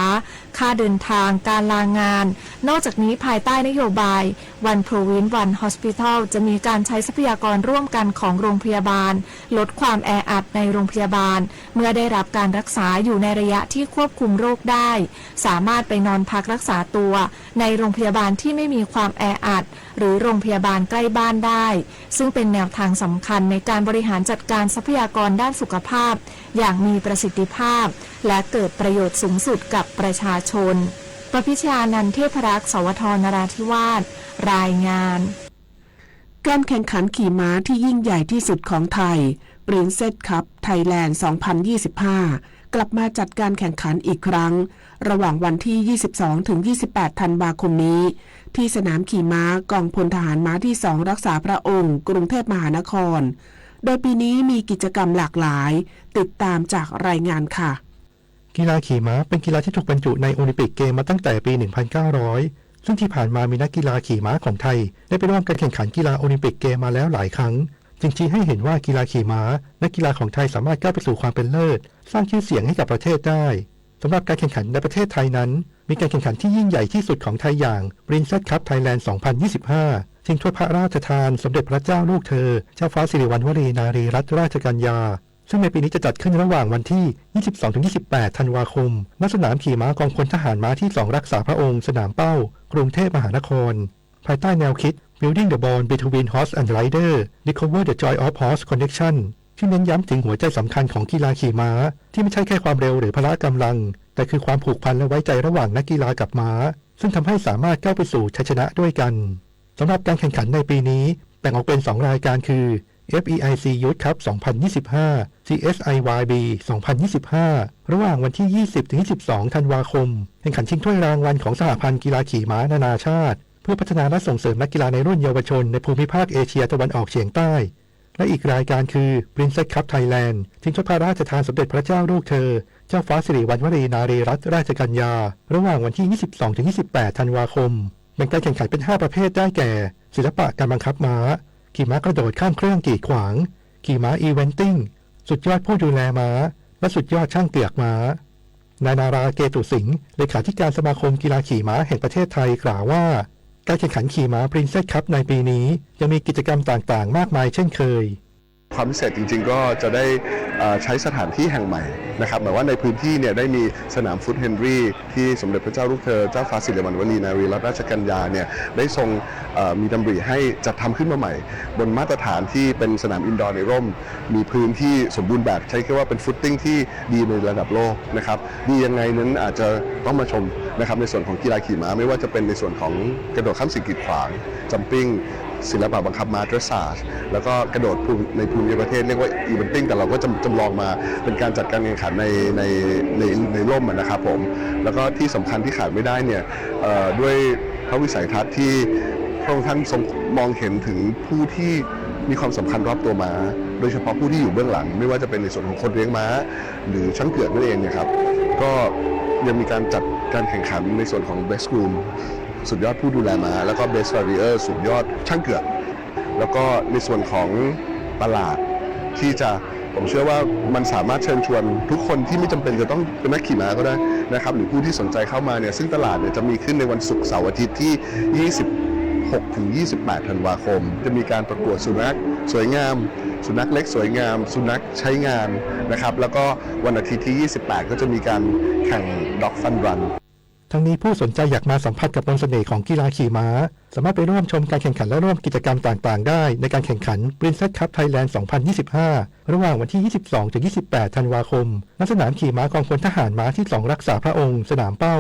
ค่าเดินทางการลางานนอกจากนี้ภายใต้นโยบาย One Province One Hospital จะมีการใช้ทรัพยากรร่วมกันของโรงพยาบาลลดความแออัดในโรงพยาบาลเมื่อได้รับการรักษาอยู่ในระยะที่ควบคุมโรคได้สามารถไปนอนพักรักษาตัวในโรงพยาบาลที่ไม่มีความแออัด หรือโรงพยาบาลใกล้บ้านได้ซึ่งเป็นแนวทางสำคัญในการบริหารจัดการทรัพยากรด้านสุขภาพอย่างมีประสิทธิภาพและเกิดประโยชน์สูงสุดกับประชาชนประพิชานันท์ เทพรักษ์ สวท นราธิวาสรายงานการแข่งขันขี่ม้าที่ยิ่งใหญ่ที่สุดของไทย Princess Cup Thailand 2025 กลับมาจัดการแข่งขันอีกครั้งระหว่างวันที่ 22-28 ธันวาคมนี้ที่สนามขี่ม้ากองพลทหารม้าที่ 2 รักษาพระองค์กรุงเทพมหานครโดยปีนี้มีกิจกรรมหลากหลายติดตามจากรายงานค่ะกีฬาขี่ม้าเป็นกีฬาที่ถูกบรรจุในโอลิมปิกเกมมาตั้งแต่ปี 1900 ซึ่งที่ผ่านมามีนักกีฬาขี่ม้าของไทยได้ไปร่วมการแข่งขันกีฬาโอลิมปิกเกมมาแล้วหลายครั้งจึงชี้ให้เห็นว่ากีฬาขี่ม้านักกีฬาของไทยสามารถก้าวไปสู่ความเป็นเลิศสร้างชื่อเสียงให้กับประเทศได้สำหรับการแข่งขันในประเทศไทยนั้นมีการแข่งขันที่ยิ่งใหญ่ที่สุดของไทยอย่าง Princess Cup Thailand 2025 ชิงถ้วยพระราชทานสมเด็จพระเจ้าลูกเธอเจ้าฟ้าสิริวัณวรีนารีรัตนราชกัญญาซึ่งในปีนี้จะจัดขึ้นระหว่างวันที่ 22-28 ธันวาคมณสนามขี่ม้ากองพลทหารม้าที่ 2 รักษาพระองค์สนามเป้ากรุงเทพมหานครภายใต้แนวคิด Building the Bond Between Horse and Rider Recover the Joy of Horse Connection ที่เน้นย้ำถึงหัวใจสำคัญของกีฬาขี่ม้าที่ไม่ใช่แค่ความเร็วหรือพละกำลังแต่คือความผูกพันและไว้ใจระหว่างนักกีฬากับม้าซึ่งทำให้สามารถก้าวไปสู่ชัยชนะด้วยกันสำหรับการแข่งขันในปีนี้แบ่งออกเป็น 2 รายการคือ FEIC Youth Cup 2025 CSIYB 2025 ระหว่างวันที่ 20-22 ธันวาคมแข่งขันชิงถ้วยรางวัลของสหพันธ์กีฬาขี่ม้านานาชาติเพื่อพัฒนาและส่งเสริมนักกีฬาในรุ่นเยาวชนในภูมิภาคเอเชียตะวันออกเฉียงใต้และอีกรายการคือ Princess Cup Thailand ชิงถ้วยพระราชทานสมเด็จพระเจ้าลูกเธอเจ้าฟ้าสิริวัณวรีนารีรัตนราชกัญญาระหว่างวันที่ 22-28 ธันวาคมแบ่งการแข่งขันเป็น 5 ประเภทได้แก่ศิลปะการบังคับม้าขี่ม้ากระโดดข้ามเครื่องกีดขวางขี่ม้าอีเวนติ้งสุดยอดผู้ดูแลม้าและสุดยอดช่างเกือกม้านายนาราเกตุสิงห์เลขาธิการสมาคมกีฬาขี่ม้าแห่งประเทศไทยกล่าวว่าการแข่งขันขี่ม้า Princess Cup ในปีนี้ยังมีกิจกรรมต่างๆมากมายเช่นเคยความพิเศษจริงๆก็จะได้ใช้สถานที่แห่งใหม่นะครับหมายว่าในพื้นที่เนี่ยได้มีสนามฟุตเฮนรี่ที่สมเด็จพระเจ้าลูกเธอเจ้าฟ้าสิริวัณวรีนารีรัตนราชกัญญาเนี่ยได้ทรงมีดำริให้จัดทำขึ้นมาใหม่บนมาตรฐานที่เป็นสนามอินดอร์ในร่มมีพื้นที่สมบูรณ์แบบใช้คำว่าเป็นฟุตติ้งที่ดีในระดับโลกนะครับดียังไงนั้นอาจจะต้องมาชมนะครับในส่วนของกีฬาขี่ม้าไม่ว่าจะเป็นในส่วนของกระโดดข้ามสิ่งกีดขวางจัมปิ้งศิลปะบังคับม้าเดรสซาจแล้วก็กระโดดในภูมิประเทศเรียกว่าอีเวนติ้งแต่เราก็จำลองมาเป็นการจัดการแข่งขันในร่มนะครับผมแล้วก็ที่สำคัญที่ขาดไม่ได้เนี่ยด้วยพระวิสัยทัศน์ที่พระองค์ท่านทรงมองเห็นถึงผู้ที่มีความสำคัญรอบตัวม้าโดยเฉพาะผู้ที่อยู่เบื้องหลังไม่ว่าจะเป็นในส่วนของคนเลี้ยงม้าหรือช่างเกือกนั่นเองเนี่ยครับก็ยังมีการจัดการแข่งขันในส่วนของ Best Groomสุดยอดผู้ดูแลม้าแล้วก็ Best Farrier สุดยอดช่างเกือกแล้วก็ในส่วนของตลาดที่จะผมเชื่อว่ามันสามารถเชิญชวนทุกคนที่ไม่จำเป็นจะต้องเป็นนักขี่ม้าก็ได้นะครับหรือผู้ที่สนใจเข้ามาเนี่ยซึ่งตลาดเนี่ยจะมีขึ้นในวันศุกร์เสาร์อาทิตย์ที่ 26-28 ธันวาคมจะมีการประกวดสุนัขสวยงามสุนัขเล็กสวยงามสุนัขใช้งานนะครับแล้วก็วันอาทิตย์ที่ 28 ก็จะมีการแข่ง Dog Fun Runทั้งนี้ผู้สนใจอยากมาสัมผัสกับมนต์เสน่ห์ของกีฬาขี่ม้าสามารถไปร่วมชมการแข่งขันและร่วมกิจกรรมต่างๆได้ในการแข่งขัน Princess Cup Thailand 2025 ระหว่างวันที่ 22-28 ธันวาคมณสนามขี่ม้ากองพลทหารม้าที่ 2 รักษาพระองค์สนามเป้า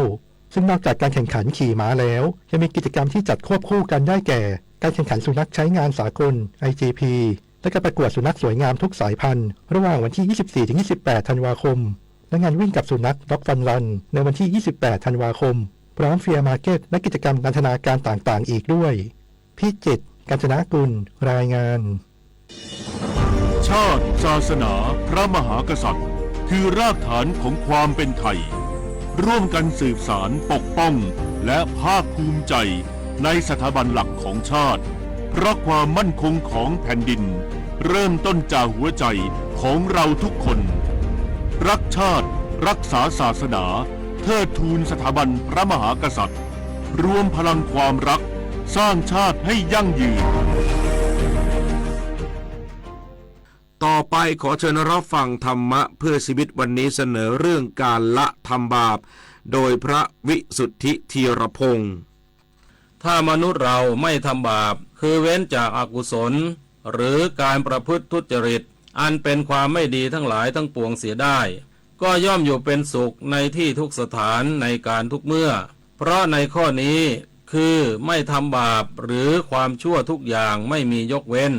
ซึ่งนอกจากการแข่งขันขี่ม้าแล้วยังมีกิจกรรมที่จัดควบคู่กันได้แก่การแข่งขันสุนัขใช้งานสากล IGP และการประกวดสุนัขสวยงามทุกสายพันธุ์ระหว่างวันที่ 24-28 ธันวาคมและงานวิ่งกับสุนัข Dog Fun Run ในวันที่ 28 ธันวาคมพร้อมเฟียร์มาร์เก็ตและกิจกรรมการพัฒนาการต่างๆอีกด้วยพิจิตร กาญจนกุลรายงานชาติศาสนาพระมหากษัตริย์คือรากฐานของความเป็นไทยร่วมกันสืบสานปกป้องและภาคภูมิใจในสถาบันหลักของชาติเพราะความมั่นคงของแผ่นดินเริ่มต้นจากหัวใจของเราทุกคนรักชาติรักษาศาสนาเทิดทูนสถาบันพระมหากษัตริย์รวมพลังความรักสร้างชาติให้ยั่งยืนต่อไปขอเชิญรับฟังธรรมะเพื่อชีวิตวันนี้เสนอเรื่องการละทำบาปโดยพระวิสุทธิธีรพงศ์ ถ้ามนุษย์เราไม่ทำบาปคือเว้นจากอกุศลหรือการประพฤติทุจริตอันเป็นความไม่ดีทั้งหลายทั้งปวงเสียได้ก็ย่อมอยู่เป็นสุขในที่ทุกสถานในการทุกเมื่อเพราะในข้อนี้คือไม่ทำบาปหรือความชั่วทุกอย่างไม่มียกเว้น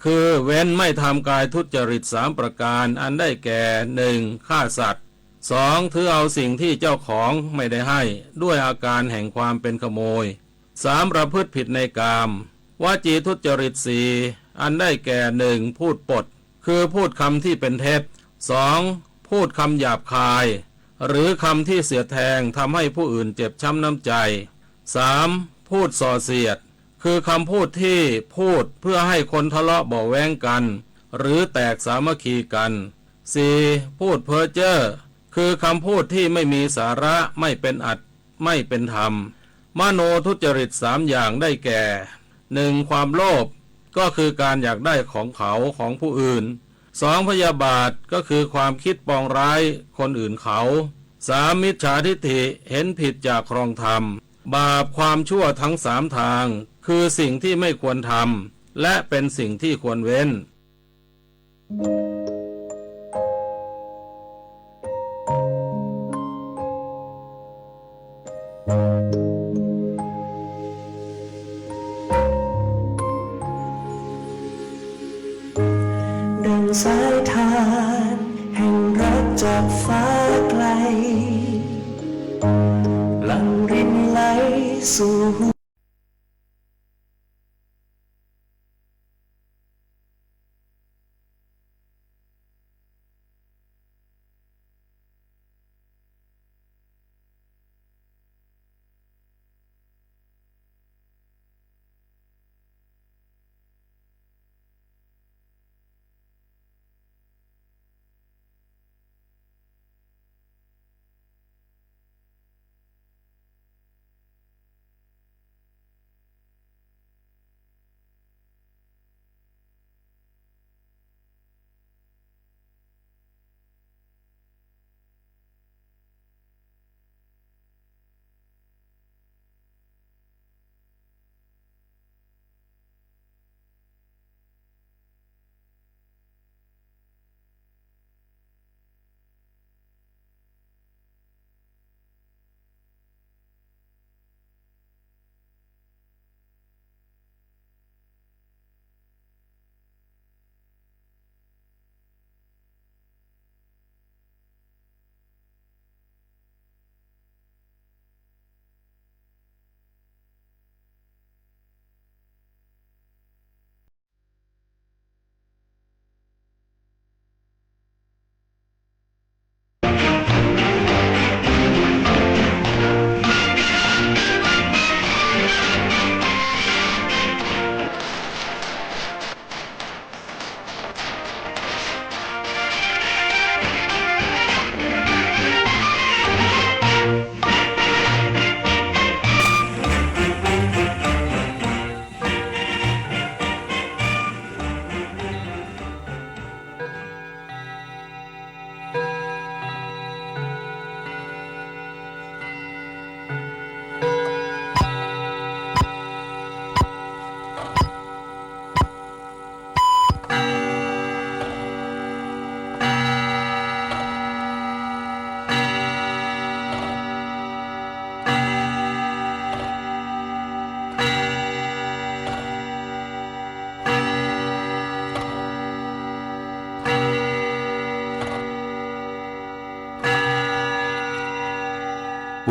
คือเว้นไม่ทำกายทุจริต3ประการอันได้แก่ 1. ฆ่าสัตว์ 2. ถือเอาสิ่งที่เจ้าของไม่ได้ให้ด้วยอาการแห่งความเป็นขโมย 3. ประพฤติผิดในกามวจีทุจริต 4. อันได้แก่ 1. พูดปดคือพูดคำที่เป็นเท็จ 2. พูดคำหยาบคายหรือคำที่เสียดแทงทำให้ผู้อื่นเจ็บช้ำน้ำใจ 3. พูดส่อเสียดคือคำพูดที่พูดเพื่อให้คนทะเลาะเบาะแว้งกันหรือแตกสามัคคีกัน 4. พูดเพ้อเจ้อคือคำพูดที่ไม่มีสาระไม่เป็นอัตไม่เป็นธรรมมโนทุจริต3อย่างได้แก่ 1. ความโลภก็คือการอยากได้ของเขาของผู้อื่น 2. พยาบาทก็คือความคิดปองร้ายคนอื่นเขา 3. มิจฉาทิฏฐิเห็นผิดจากครองธรรมบาปความชั่วทั้ง3ทางคือสิ่งที่ไม่ควรทำและเป็นสิ่งที่ควรเว้นดังสายทานแห่งรักจากฟ้าไกลหลั่งรินไหลสู่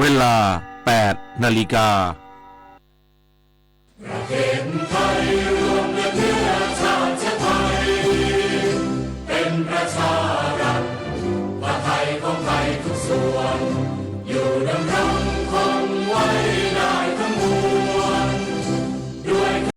เวลา 8 นาฬิกาเป็นประชารัฐว่าไทยของไทยทุกส่วนอยู่ดำรง